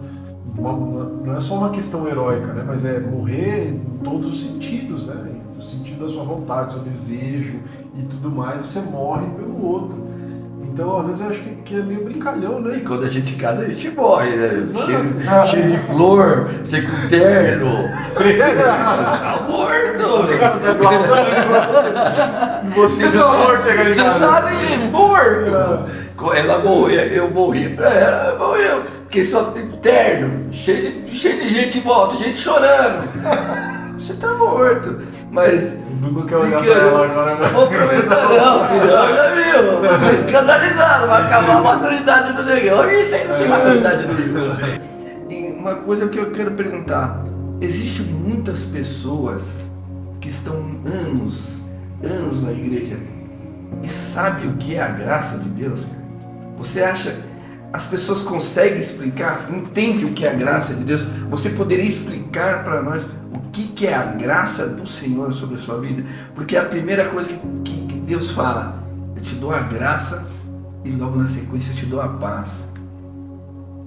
não é só uma questão heróica, né? Mas é morrer em todos os sentidos, né? No sentido da sua vontade, do seu desejo e tudo mais, você morre pelo outro. Então, às vezes eu acho que é meio brincalhão, né? E quando a gente casa, a gente morre, né? Exato. Cheio de flor, cheio com terno. Tá morto! Você tá morto, chega Você ligado? tá ali, morto! Ela morreu, eu morri pra ela morreu. Porque só tem terno, cheio de gente em volta, gente chorando. Você tá morto. Mas. Dudu quer olhar pra ela agora, né? Não vou aproveitar não, filhão, já viu? Tô escandalizado, vai acabar a maturidade do negão. Isso aí não tem maturidade nenhuma. E uma coisa que eu quero perguntar: existem muitas pessoas que estão anos na igreja e sabem o que é a graça de Deus? Você acha as pessoas conseguem explicar, entendem o que é a graça de Deus? Você poderia explicar para nós o que é a graça do Senhor sobre a sua vida? Porque a primeira coisa que Deus fala, eu te dou a graça e logo na sequência eu te dou a paz.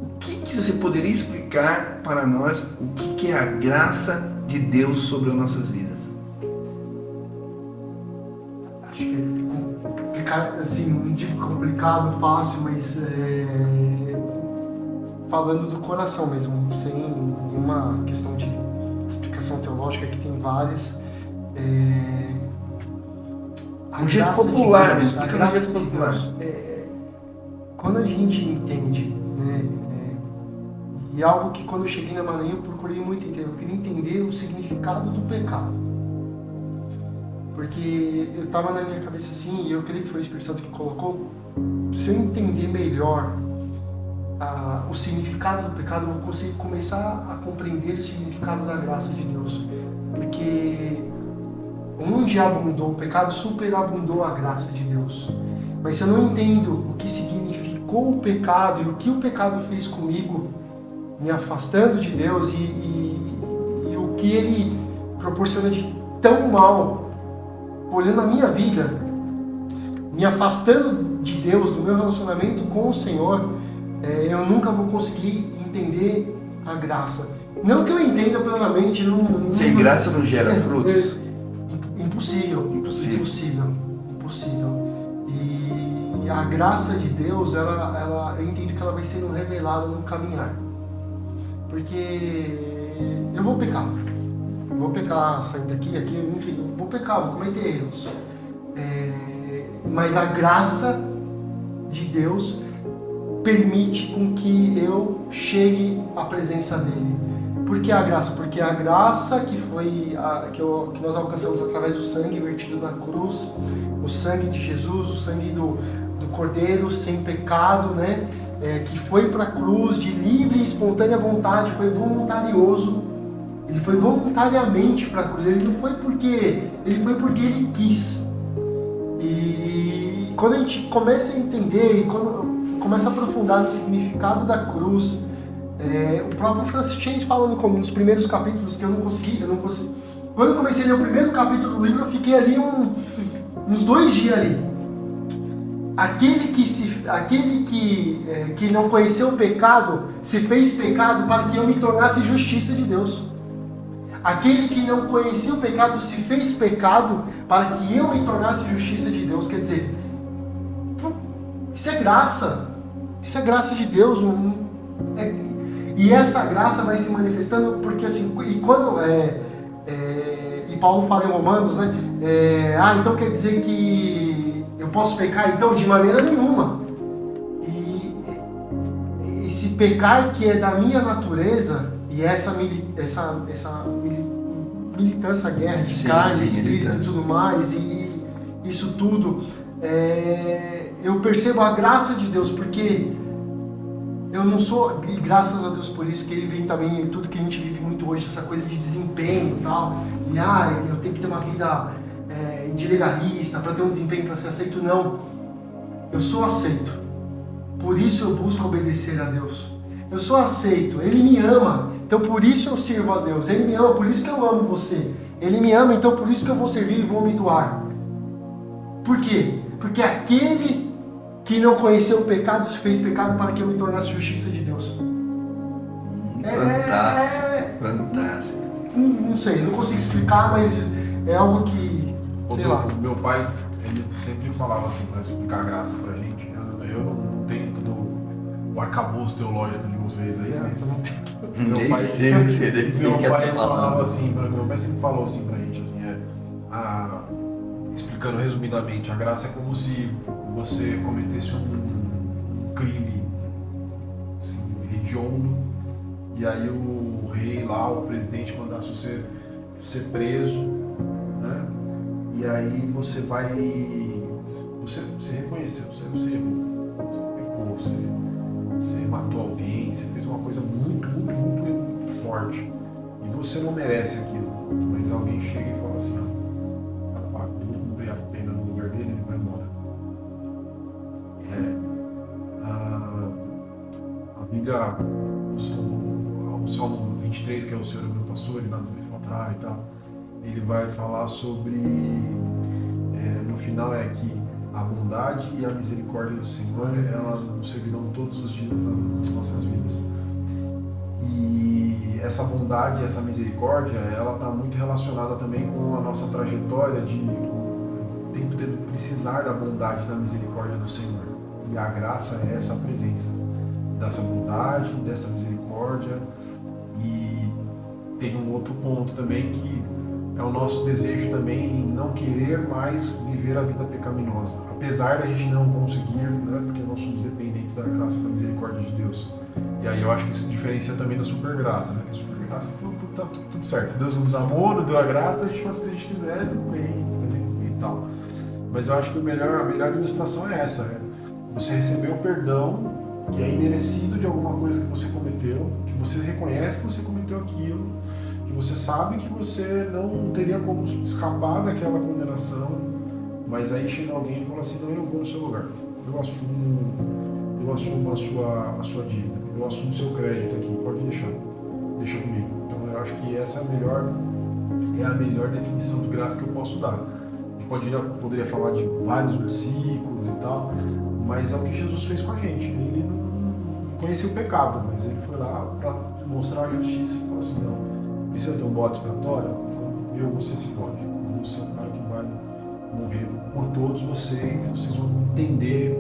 O que você poderia explicar para nós o que é a graça de Deus sobre as nossas vidas? Acho que é complicado, assim, não digo complicado, fácil, mas falando do coração mesmo, sem nenhuma questão de explicação teológica, que tem várias. Um jeito popular mesmo, explica um jeito popular. Quando a gente entende, né, e algo que quando eu cheguei na Maranhão eu procurei muito entender, eu queria entender o significado do pecado. Porque eu estava na minha cabeça assim, e eu creio que foi o Espírito Santo que colocou, se eu entender melhor o significado do pecado, eu vou conseguir começar a compreender o significado da graça de Deus. Porque onde abundou o pecado, superabundou a graça de Deus. Mas se eu não entendo o que significou o pecado e o que o pecado fez comigo, me afastando de Deus e o que ele proporciona de tão mal, olhando a minha vida, me afastando de Deus, do meu relacionamento com o Senhor, eu nunca vou conseguir entender a graça. Não que eu entenda plenamente. Sem graça não gera frutos. Impossível. E a graça de Deus, eu entendo que ela vai sendo revelada no caminhar. Porque eu vou pecar. Saindo daqui, enfim, eu vou pecar, vou cometer erros. Mas a graça de Deus permite com que eu chegue à presença dele. Por que a graça? Porque a graça que nós alcançamos através do sangue vertido na cruz, o sangue de Jesus, o sangue do Cordeiro sem pecado, né? Que foi para a cruz de livre e espontânea vontade, foi voluntarioso. Ele foi voluntariamente para a cruz, ele foi porque ele quis. E quando a gente começa a entender e quando começa a aprofundar no significado da cruz, o próprio Francis Chan falando como nos primeiros capítulos que eu não consegui. Quando eu comecei a ler o primeiro capítulo do livro, eu fiquei ali uns 2 dias ali. Aquele que não conheceu o pecado se fez pecado para que eu me tornasse justiça de Deus. Aquele que não conhecia o pecado se fez pecado para que eu me tornasse justiça de Deus. Quer dizer, isso é graça. Isso é graça de Deus. E essa graça vai se manifestando porque assim, e quando e Paulo fala em Romanos, né? Então quer dizer que eu posso pecar? Então, de maneira nenhuma. E esse pecar que é da minha natureza, e essa militância, guerra de carne, espírito e tudo mais, e isso tudo, eu percebo a graça de Deus, porque eu não sou, e graças a Deus por isso, que ele vem também, tudo que a gente vive muito hoje, essa coisa de desempenho e tal, e eu tenho que ter uma vida de legalista para ter um desempenho, para ser aceito. Não, eu sou aceito, por isso eu busco obedecer a Deus. Eu sou aceito, Ele me ama, então por isso eu sirvo a Deus. Ele me ama, por isso que eu amo você. Ele me ama, então por isso que eu vou servir e vou me doar. Por quê? Porque aquele que não conheceu o pecado se fez pecado para que eu me tornasse justiça de Deus. Fantástico. Não sei, não consigo explicar, mas é algo que, sei lá. Meu pai, ele sempre falava assim, para explicar a graça pra gente. Eu não tenho todo o arcabouço teológico de vocês aí, mas meu pai falava assim, meu pai sempre falou assim pra gente, assim, explicando resumidamente, a graça é como se você cometesse um crime assim, hediondo, e aí o rei lá, o presidente mandasse você ser preso, né? E aí você reconheceu, você errou, você matou alguém, você fez uma coisa muito, muito, muito forte. E você não merece aquilo. Mas alguém chega e fala assim, vou cumprir a pena no lugar dele, ele vai embora. A Bíblia, o Salmo 23, que é o Senhor é meu pastor, e nada me faltará e tal, ele vai falar sobre, no final que a bondade e a misericórdia do Senhor, elas nos seguirão todos os dias das nossas vidas. E essa bondade e essa misericórdia, ela está muito relacionada também com a nossa trajetória de o tempo de precisar da bondade e da misericórdia do Senhor. E a graça é essa presença dessa bondade, dessa misericórdia. E tem um outro ponto também que é o nosso desejo também em não querer mais viver a vida pecaminosa. Apesar da gente não conseguir, né, porque nós somos dependentes da graça e da misericórdia de Deus. E aí eu acho que isso diferencia também da supergraça, né? Que a supergraça tá tudo certo. Deus nos amou, nos deu a graça, a gente faz o que a gente quiser, tudo bem, e tal. Mas eu acho que a melhor ilustração é essa, você recebeu o perdão, que é imerecido de alguma coisa que você cometeu, que você reconhece que você cometeu aquilo, que você sabe que você não teria como escapar daquela condenação, mas aí chega alguém e fala assim, não, eu vou no seu lugar, eu assumo a sua dívida, eu assumo o seu crédito aqui, pode deixa comigo. Então eu acho que essa é a melhor definição de graça que eu posso dar. A gente poderia falar de vários versículos e tal, mas é o que Jesus fez com a gente. Ele não conhecia o pecado, mas ele foi lá para mostrar a justiça e falou assim, não, precisa ter um bode expiatório? Você se pode. Você é o cara que vai morrer por todos vocês, e vocês vão entender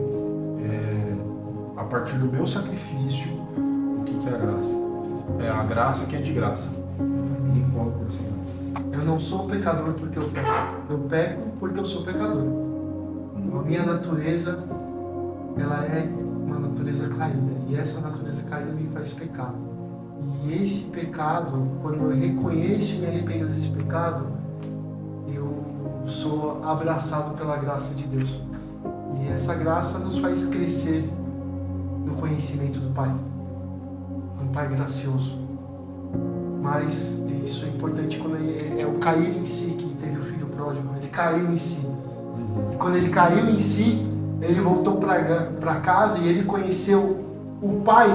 a partir do meu sacrifício o que é a graça. é a graça que é de graça. Ninguém cobra por essa graça. Eu não sou pecador porque eu peco. Eu peco porque eu sou pecador. A minha natureza, ela é uma natureza caída. E essa natureza caída me faz pecar. E esse pecado, quando eu reconheço e me arrependo desse pecado, eu sou abraçado pela graça de Deus. E essa graça nos faz crescer no conhecimento do Pai. Um Pai gracioso. Mas isso é importante quando é o cair em si, que teve o filho pródigo. Ele caiu em si. E quando ele caiu em si, ele voltou para casa e ele conheceu o Pai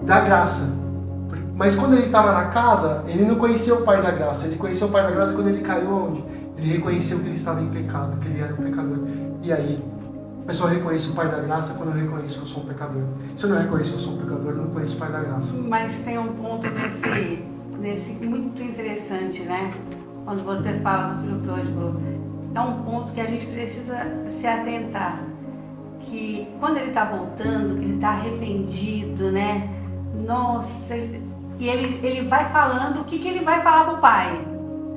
da graça. Mas quando ele estava na casa, ele não conheceu o Pai da graça. Ele conheceu o Pai da graça quando ele caiu aonde? Ele reconheceu que ele estava em pecado, que ele era um pecador. E aí, eu só reconheço o Pai da graça quando eu reconheço que eu sou um pecador. Se eu não reconheço que eu sou um pecador, eu não conheço o Pai da graça. Mas tem um ponto nesse muito interessante, né? Quando você fala do filho pródigo, é um ponto que a gente precisa se atentar. Que quando ele está voltando, que ele está arrependido, né? Nossa, e ele vai falando o que ele vai falar pro pai.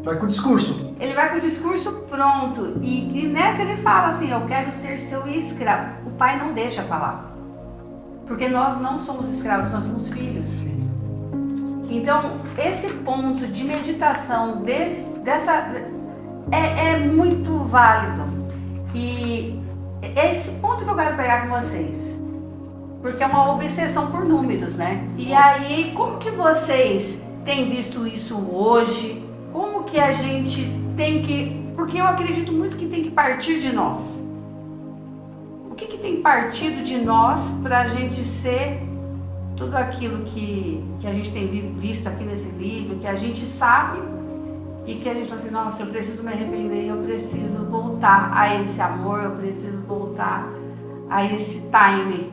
Vai com o discurso. Ele vai com o discurso pronto. E nessa ele fala assim, eu quero ser seu escravo. O pai não deixa falar. Porque nós não somos escravos, nós somos filhos. Então, esse ponto de meditação é muito válido. E é esse ponto que eu quero pegar com vocês. Porque é uma obsessão por números, né? E aí, como que vocês têm visto isso hoje? Como que a gente tem que... Porque eu acredito muito que tem que partir de nós. O que tem partido de nós para a gente ser tudo aquilo que a gente tem visto aqui nesse livro, que a gente sabe e que a gente fala assim, nossa, eu preciso me arrepender, eu preciso voltar a esse amor, eu preciso voltar a esse time.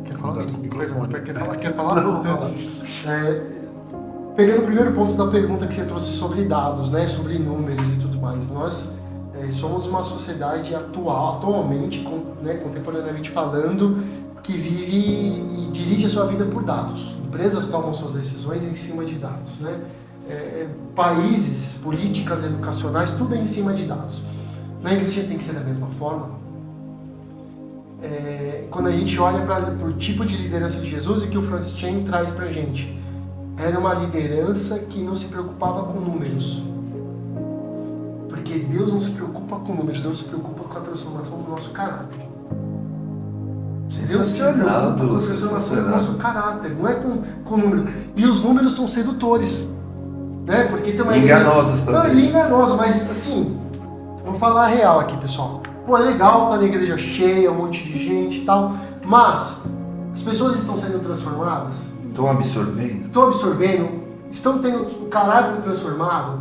Quer falar? Quer falar? Não. Pegando o primeiro ponto da pergunta que você trouxe sobre dados, né, sobre números e tudo mais, nós somos uma sociedade atualmente, contemporaneamente falando, que vive e dirige a sua vida por dados. Empresas tomam suas decisões em cima de dados, né? Países, políticas educacionais, tudo é em cima de dados. Na igreja tem que ser da mesma forma. Quando a gente olha para o tipo de liderança de Jesus e que o Francis Chan traz para a gente, era uma liderança que não se preocupava com números. Porque Deus não se preocupa com números, Deus se preocupa com a transformação do nosso caráter. Deus se preocupa com a transformação do nosso caráter, não é com número. E os números são sedutores, né? Porque tem uma enganosos também. Enganosos, mas assim, vamos falar a real aqui, pessoal. Pô, é legal, tá na igreja cheia, um monte de gente e tal, mas as pessoas estão sendo transformadas? Estão absorvendo? Estão absorvendo? Estão tendo o caráter transformado?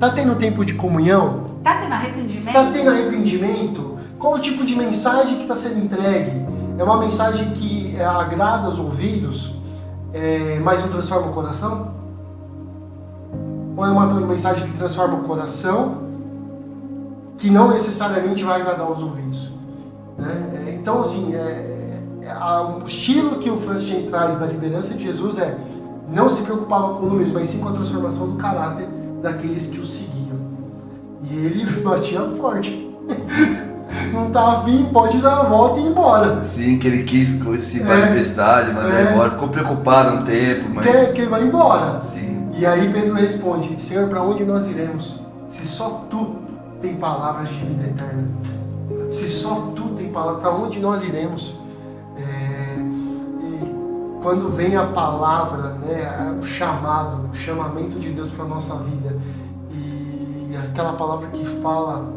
Tá tendo tempo de comunhão? Tá tendo arrependimento? Tá tendo arrependimento? Qual o tipo de mensagem que está sendo entregue? É uma mensagem que agrada aos ouvidos, mas não transforma o coração? Ou é uma mensagem que transforma o coração, que não necessariamente vai agradar aos ouvidos? Né? Então, assim, o estilo que o Francis Chan traz da liderança de Jesus não se preocupava com números, mas sim com a transformação do caráter daqueles que o seguiam. E ele batia forte. Não tá afim, pode dar a volta e ir embora. Sim, que ele quis ir para a universidade, mandar embora, ficou preocupado um tempo, mas... Quer que ele vai embora. Sim. E aí Pedro responde, Senhor, para onde nós iremos? Se só Tu tem palavras de vida eterna. Se só Tu tem palavras, para onde nós iremos? E quando vem a palavra, né, o chamamento de Deus para a nossa vida, e aquela palavra que fala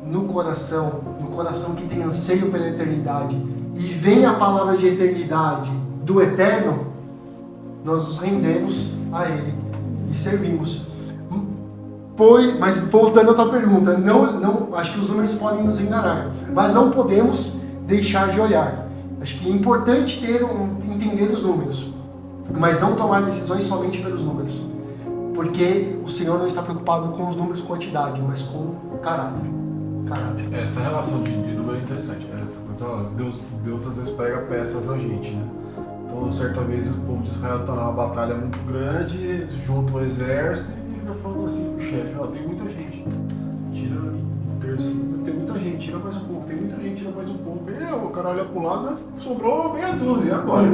no coração que tem anseio pela eternidade, e vem a palavra de eternidade do eterno, nós nos rendemos a Ele e servimos. Mas voltando à tua pergunta, não, acho que os números podem nos enganar, mas não podemos deixar de olhar. Acho que é importante entender os números, mas não tomar decisões somente pelos números, porque o Senhor não está preocupado com os números, quantidade, mas com o caráter. caráter. Essa relação de número é interessante. Deus às vezes prega peças na gente, né? Então, certa vez o povo de Israel está numa batalha muito grande, junto ao exército, e ele fica falando assim pro chefe: ó, tem muita gente, tira um terço, tem muita gente, tira mais um pouco, tem muita gente, tira mais um pouco. E o cara olha pro lado, sobrou meia dúzia, e agora?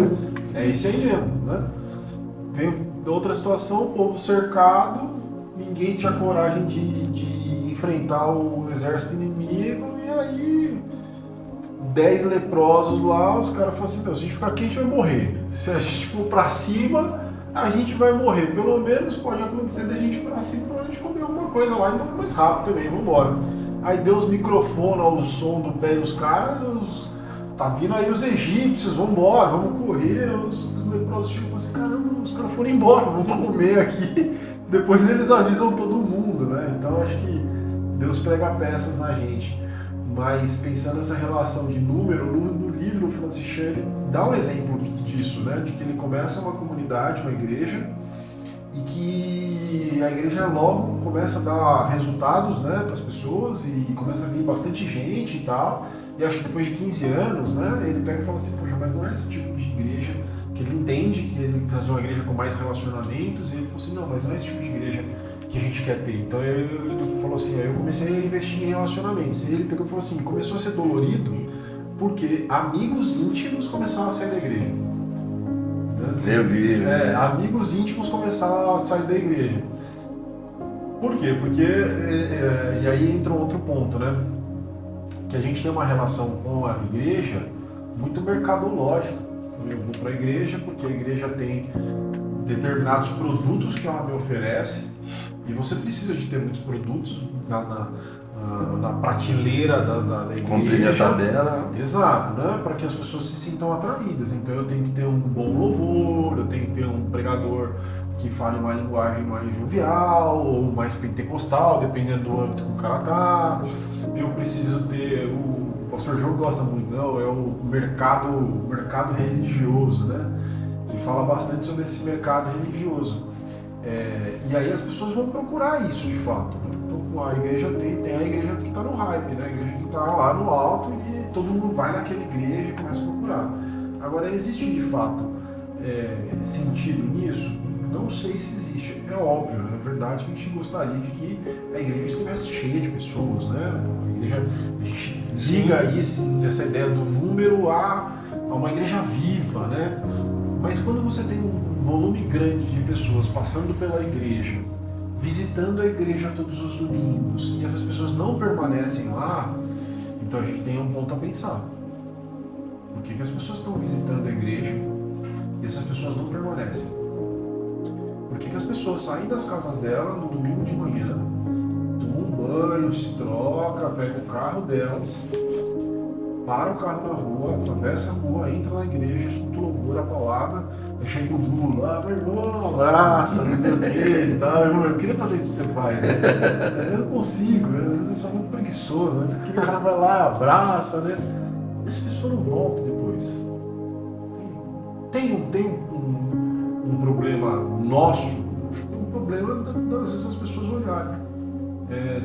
É isso aí mesmo, né? Tem outra situação, o povo cercado, ninguém tinha coragem de enfrentar o exército inimigo, e aí 10 leprosos lá, os caras falaram assim: se a gente ficar aqui a gente vai morrer, se a gente for pra cima a gente vai morrer, pelo menos pode acontecer da gente ir pra cima pra gente comer alguma coisa lá e mais rápido também, vamos embora. Aí Deus microfona o som do pé dos caras, tá vindo aí os egípcios, vamos embora, vamos correr. Os leprosos chegam e falam assim: caramba, os caras foram embora, vamos comer aqui. Depois eles avisam todo mundo, né? Então acho que Deus prega peças na gente. Mas pensando nessa relação de número, no livro o Francis Chan ele dá um exemplo disso, né? De que ele começa uma comunidade, uma igreja, e que a igreja logo começa a dar resultados, né, para as pessoas, e começa a vir bastante gente e tal. E acho que depois de 15 anos, né, ele pega e fala assim: poxa, mas não é esse tipo de igreja, que ele entende que ele precisa de uma igreja com mais relacionamentos, e ele falou assim: não, mas não é esse tipo de igreja que a gente quer ter. Então ele falou assim: eu comecei a investir em relacionamentos. E ele pegou e falou assim: começou a ser dolorido porque amigos íntimos começaram a sair da igreja. Amigos íntimos começaram a sair da igreja. Por quê? Porque, e aí entra um outro ponto, né? Que a gente tem uma relação com a igreja muito mercadológica. Eu vou para a igreja porque a igreja tem determinados produtos que ela me oferece, e você precisa de ter muitos produtos na prateleira da igreja. Cumprir a tabela. Exato, né? Para que as pessoas se sintam atraídas. Então eu tenho que ter um bom louvor, eu tenho que ter um pregador que fale uma linguagem mais jovial ou mais pentecostal, dependendo do âmbito que o cara tá. Eu preciso ter, o pastor João gosta muito, não? É o mercado religioso, né? Que fala bastante sobre esse mercado religioso. E aí as pessoas vão procurar isso de fato, né? Então a igreja tem a igreja que está no hype, né? A igreja que está lá no alto, e todo mundo vai naquela igreja e começa a procurar. Agora, existe de fato sentido nisso? Não sei se existe. É óbvio, na verdade, que a gente gostaria de que a igreja estivesse cheia de pessoas, né? A gente liga essa ideia do número a uma igreja viva, né? Mas quando você tem um volume grande de pessoas passando pela igreja, visitando a igreja todos os domingos, e essas pessoas não permanecem lá, então a gente tem um ponto a pensar. Por que as pessoas estão visitando a igreja e essas pessoas não permanecem? Por que as pessoas saem das casas dela no domingo de manhã, tomam um banho, se troca, pegam o carro delas, para o carro na rua, atravessa a rua, entra na igreja, escuta o louvor, a palavra, deixa aí o duro lá: meu irmão, abraça, não sei o que, tá, irmão, eu queria fazer isso que você faz, né? Mas eu não consigo, às vezes eu sou muito preguiçoso, né? O cara vai lá, abraça, né? Essa pessoa não volta depois. Tem um problema nosso, tem um problema às vezes as pessoas olharem.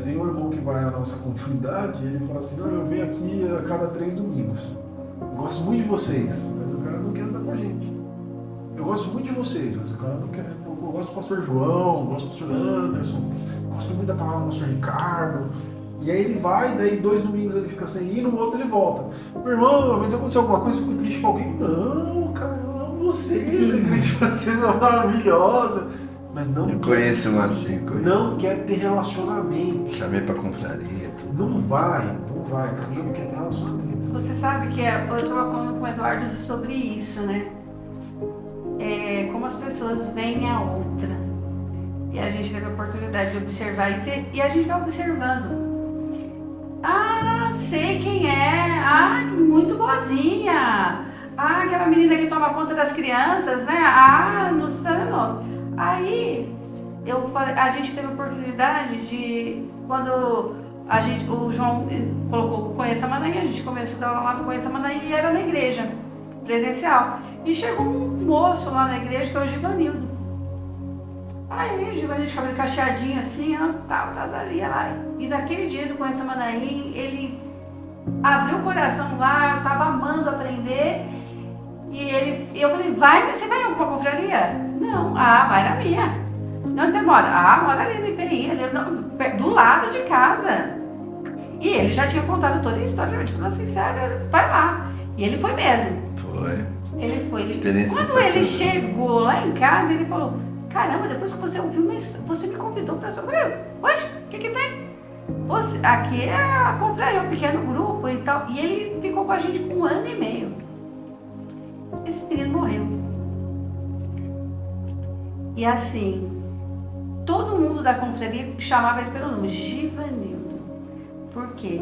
Tem um irmão que vai à nossa comunidade e ele fala assim: não, eu venho aqui a cada 3 domingos. Eu gosto muito de vocês, mas o cara não quer andar com a gente. Eu gosto muito de vocês, mas o cara não quer. Eu gosto do pastor João, gosto do pastor Anderson, gosto muito da palavra do pastor Ricardo. E aí ele vai, daí 2 domingos ele fica sem ir, no outro ele volta. Meu irmão, mas aconteceu alguma coisa, eu fico triste com alguém? Não, cara, eu amo vocês, a igreja de vocês é maravilhosa. Mas não. Eu conheço um assim, não quer ter relacionamento. Chamei pra confraria, tudo. Não vai, cara, não quer ter relacionamento. Você sabe que eu estava falando com o Eduardo sobre isso, né? Como as pessoas veem a outra. E a gente teve a oportunidade de observar isso, e a gente vai observando. Ah, sei quem é. Ah, muito boazinha. Ah, aquela menina que toma conta das crianças, né? Ah, não sei não. Aí a gente teve a oportunidade de, quando o João colocou Conheça Manaim, a gente começou a dar lá no Conheça Manaim, e era na igreja, presencial. E chegou um moço lá na igreja, que é o Givanildo. Aí, Giovanni de cabelo cacheadinho assim, ia lá. E naquele dia do Conheça Manaim, ele abriu o coração lá, eu tava amando aprender. E eu falei, você vai em alguma confraria? Não, vai na minha. Onde você mora? Mora ali no IPI, ali do lado de casa. E ele já tinha contado toda a história, ele falou assim, sério, vai lá. E ele foi mesmo. Foi. Ele foi. Experiência Quando ele chegou lá em casa, ele falou, caramba, depois que você ouviu minha história, você me convidou para sua. Hoje, o que tem? Aqui é a confraria, um pequeno grupo e tal. E ele ficou com a gente por 1 ano e meio. Esse menino morreu. E assim, todo mundo da confraria chamava ele pelo nome, Givanildo. Por quê?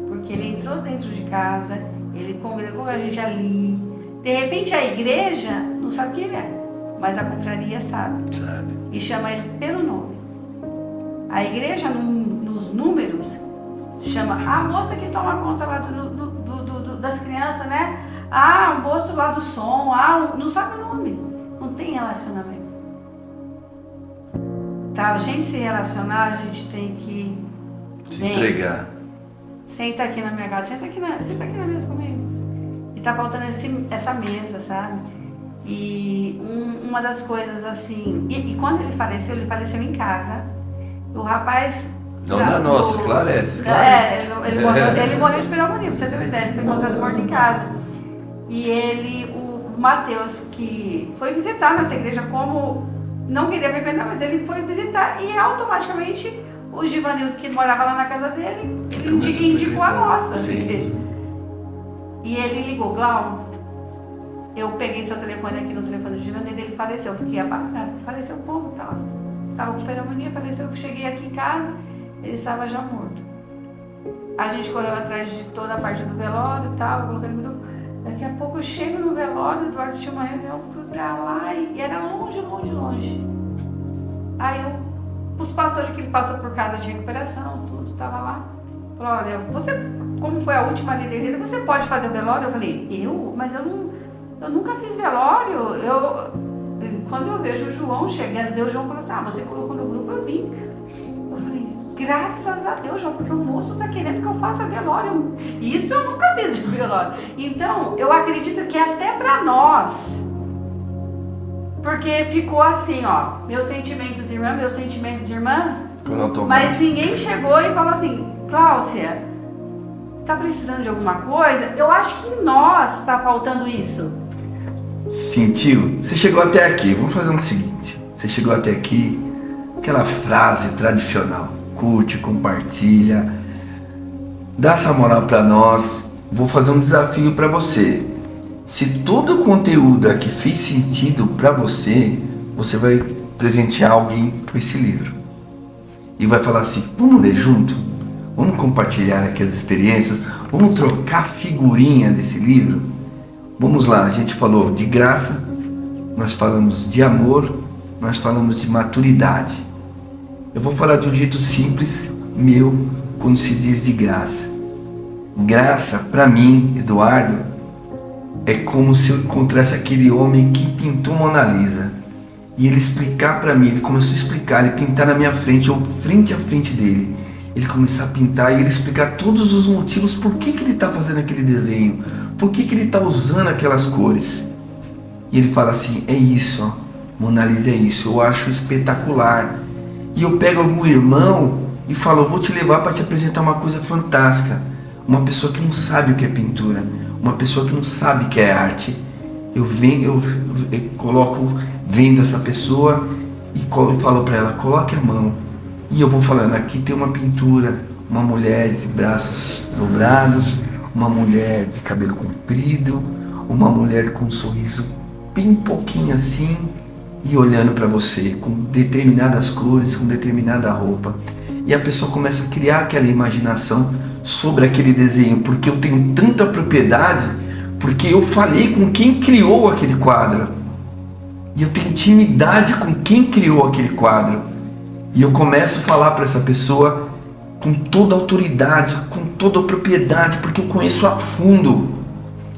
Porque ele entrou dentro de casa, ele congregou a gente ali. De repente a igreja não sabe quem ele é, mas a confraria sabe. E chama ele pelo nome. A igreja, nos números, chama a moça que toma conta lá das crianças, né? O moço lá do som, não sabe o nome. Não tem relacionamento. Pra a gente se relacionar, a gente tem que se entregar. Senta aqui na minha casa, senta aqui na mesa comigo. E tá faltando essa mesa, sabe? E uma das coisas assim... E quando ele faleceu em casa. O rapaz... Não da nossa, esclarece. Ele morreu de pneumonia, pra você ter uma ideia. Ele foi encontrado morto em casa. E o Mateus, que foi visitar nossa igreja como... Não queria frequentar, mas ele foi visitar e automaticamente o Givanildo, que morava lá na casa dele, indicou a nossa. E ele ligou, Glau, eu peguei seu telefone aqui no telefone do Givanildo, ele faleceu. Eu fiquei abalada, faleceu como? Tava com pneumonia, faleceu. Eu cheguei aqui em casa, ele estava já morto. A gente correu atrás de toda a parte do velório e tal, eu coloquei no grupo. Daqui a pouco eu chego no velório, o Eduardo tinha uma reunião, fui pra lá e era longe. Aí os pastores que ele passou por casa de recuperação, tudo, tava lá. Falou, olha, você, como foi a última líder dele, você pode fazer o velório? Eu falei, mas eu nunca fiz velório. Quando eu vejo o João chegando, o João falou assim, você colocou no grupo, eu vim. Eu falei, graças a Deus, João, porque o moço está querendo que eu faça velório. Isso eu nunca fiz de velório. Então, eu acredito que até para nós, porque ficou assim, meus sentimentos, irmã, mas ninguém chegou e falou assim, Cláudia, tá precisando de alguma coisa? Eu acho que em nós está faltando isso. Sentiu? Você chegou até aqui, vamos fazer o seguinte, você chegou até aqui, aquela frase tradicional, curte, compartilha, dá essa moral para nós. Vou fazer um desafio para você. Se todo o conteúdo aqui fez sentido para você, você vai presentear alguém com esse livro e vai falar assim, vamos ler junto? Vamos compartilhar aqui as experiências, vamos trocar figurinha desse livro? Vamos lá, a gente falou de graça, nós falamos de amor, nós falamos de maturidade. Eu vou falar de um jeito simples, meu, quando se diz de graça. Graça, para mim, Eduardo, é como se eu encontrasse aquele homem que pintou Mona Lisa. E ele explicar para mim, ele começou a explicar, ele pintar na minha frente, ou frente a frente dele. Ele começou a pintar e ele explicar todos os motivos por que ele está fazendo aquele desenho, por que ele está usando aquelas cores. E ele fala assim, é isso, Mona Lisa é isso, eu acho espetacular. E eu pego algum irmão e falo, eu vou te levar para te apresentar uma coisa fantástica. Uma pessoa que não sabe o que é pintura, uma pessoa que não sabe o que é arte. Eu coloco vendo essa pessoa e falo para ela, coloque a mão. E eu vou falando, aqui tem uma pintura, uma mulher de braços dobrados, uma mulher de cabelo comprido, uma mulher com um sorriso bem pouquinho assim e olhando para você, com determinadas cores, com determinada roupa. E a pessoa começa a criar aquela imaginação sobre aquele desenho, porque eu tenho tanta propriedade, porque eu falei com quem criou aquele quadro. E eu tenho intimidade com quem criou aquele quadro. E eu começo a falar para essa pessoa com toda a autoridade, com toda a propriedade, porque eu conheço a fundo.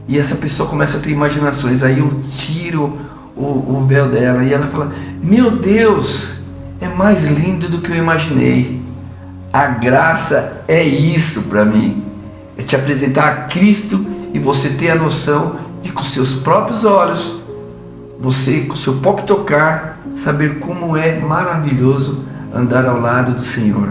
E essa pessoa começa a ter imaginações. Aí eu tiro o véu dela e ela fala, meu Deus, é mais lindo do que eu imaginei. A graça é isso para mim. É te apresentar a Cristo e você ter a noção de com seus próprios olhos, você com seu próprio tocar, saber como é maravilhoso andar ao lado do Senhor.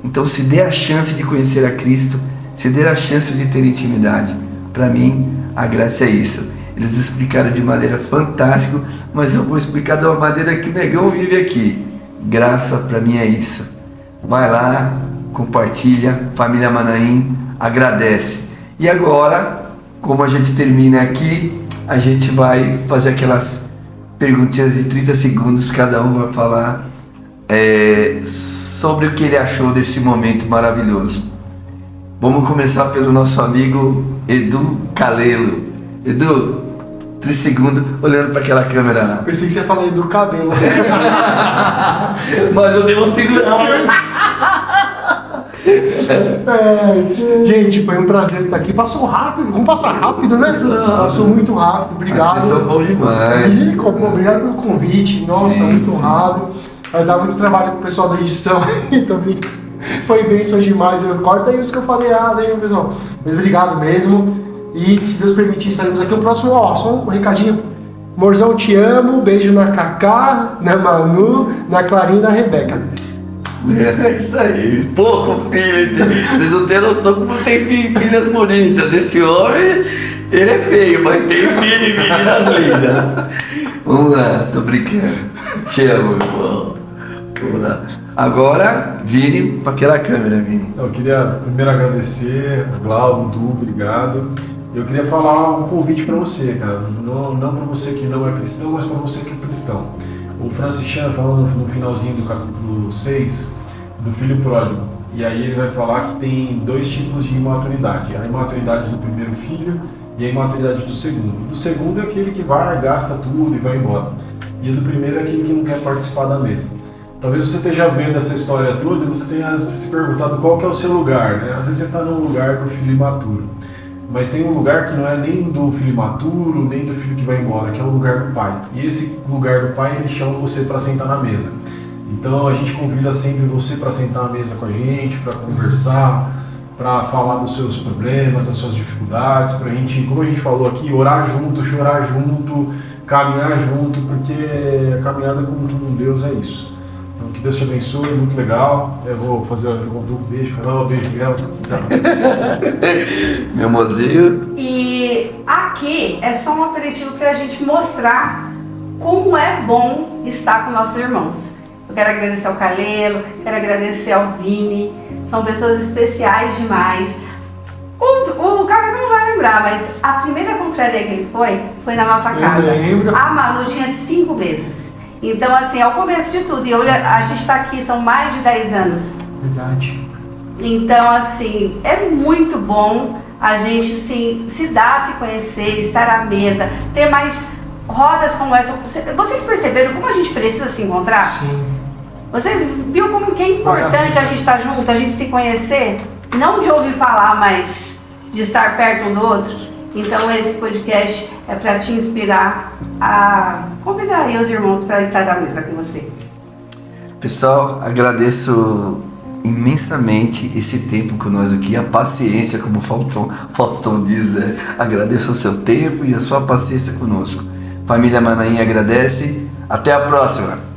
Então se dê a chance de conhecer a Cristo, se dê a chance de ter intimidade. Para mim, a graça é isso. Eles explicaram de maneira fantástica, mas eu vou explicar de uma maneira que o Negão vive aqui. Graça para mim é isso. Vai lá, compartilha, família Manaim, agradece. E agora, como a gente termina aqui, a gente vai fazer aquelas perguntinhas de 30 segundos, cada um vai falar sobre o que ele achou desse momento maravilhoso. Vamos começar pelo nosso amigo Edu Calelo. Edu, 3 segundos, olhando para aquela câmera lá. Pensei que você ia falar do cabelo. Mas eu dei uma segurada. Gente, foi um prazer estar aqui. Passou rápido, vamos passar rápido, né? Passou muito rápido, obrigado. Vocês são bons demais. Obrigado pelo convite. Nossa, Sim, muito sim. honrado. Vai dar muito trabalho pro pessoal da edição. Então, foi bênção demais. Corta aí os que eu falei errado aí, pessoal. Mas obrigado mesmo. E se Deus permitir, estaremos aqui o próximo. Só um recadinho. Morzão, te amo. Beijo na Cacá, na Manu, na Clarinha e na Rebeca. É isso aí, pouco filho. Vocês não têm noção como tem filhas bonitas. Esse homem, ele é feio, mas tem filho e meninas lindas. Vamos lá, tô brincando. Te amo, meu irmão. Vamos lá. Agora, vire para aquela câmera, Vini. Então, eu queria primeiro agradecer, Glauco, Du, obrigado. Eu queria falar um convite para você, cara. Não para você que não é cristão, mas para você que é cristão. O Francis Chan falando no finalzinho do capítulo 6 do filho pródigo. E aí ele vai falar que tem 2 tipos de imaturidade. A imaturidade do primeiro filho e a imaturidade do segundo. Do segundo é aquele que vai, gasta tudo e vai embora. E do primeiro é aquele que não quer participar da mesa. Talvez você esteja vendo essa história toda e você tenha se perguntado qual que é o seu lugar, né? Às vezes você está num lugar do filho imaturo. Mas tem um lugar que não é nem do filho imaturo, nem do filho que vai embora, que é o lugar do pai. E esse lugar do pai, ele chama você para sentar na mesa. Então a gente convida sempre você para sentar na mesa com a gente, para conversar, para falar dos seus problemas, das suas dificuldades, para a gente, como a gente falou aqui, orar junto, chorar junto, caminhar junto, porque a caminhada com Deus é isso. Então, que Deus te abençoe, muito legal. Eu vou dar um beijo, Carol, beijo, Miguel. Meu mozinho. E aqui é só um aperitivo para a gente mostrar como é bom estar com nossos irmãos. Eu quero agradecer ao Calelo, quero agradecer ao Vini, são pessoas especiais demais. O Carlos não vai lembrar, mas a primeira confraria que ele foi na nossa casa. Eu lembro. A Manu tinha 5 meses. Então, assim, é o começo de tudo. E a gente está aqui, são mais de 10 anos. Verdade. Então, assim, é muito bom a gente se dar, se conhecer, estar à mesa, ter mais rodas como essa. Vocês perceberam como a gente precisa se encontrar? Sim. Você viu como que é importante a gente estar junto, a gente se conhecer? Não de ouvir falar, mas de estar perto um do outro. Então esse podcast é para te inspirar a convidar aí os irmãos para estar à mesa com você. Pessoal, agradeço imensamente esse tempo com nós aqui, a paciência, como o Faustão diz, né? Agradeço o seu tempo e a sua paciência conosco. Família Manaim agradece. Até a próxima!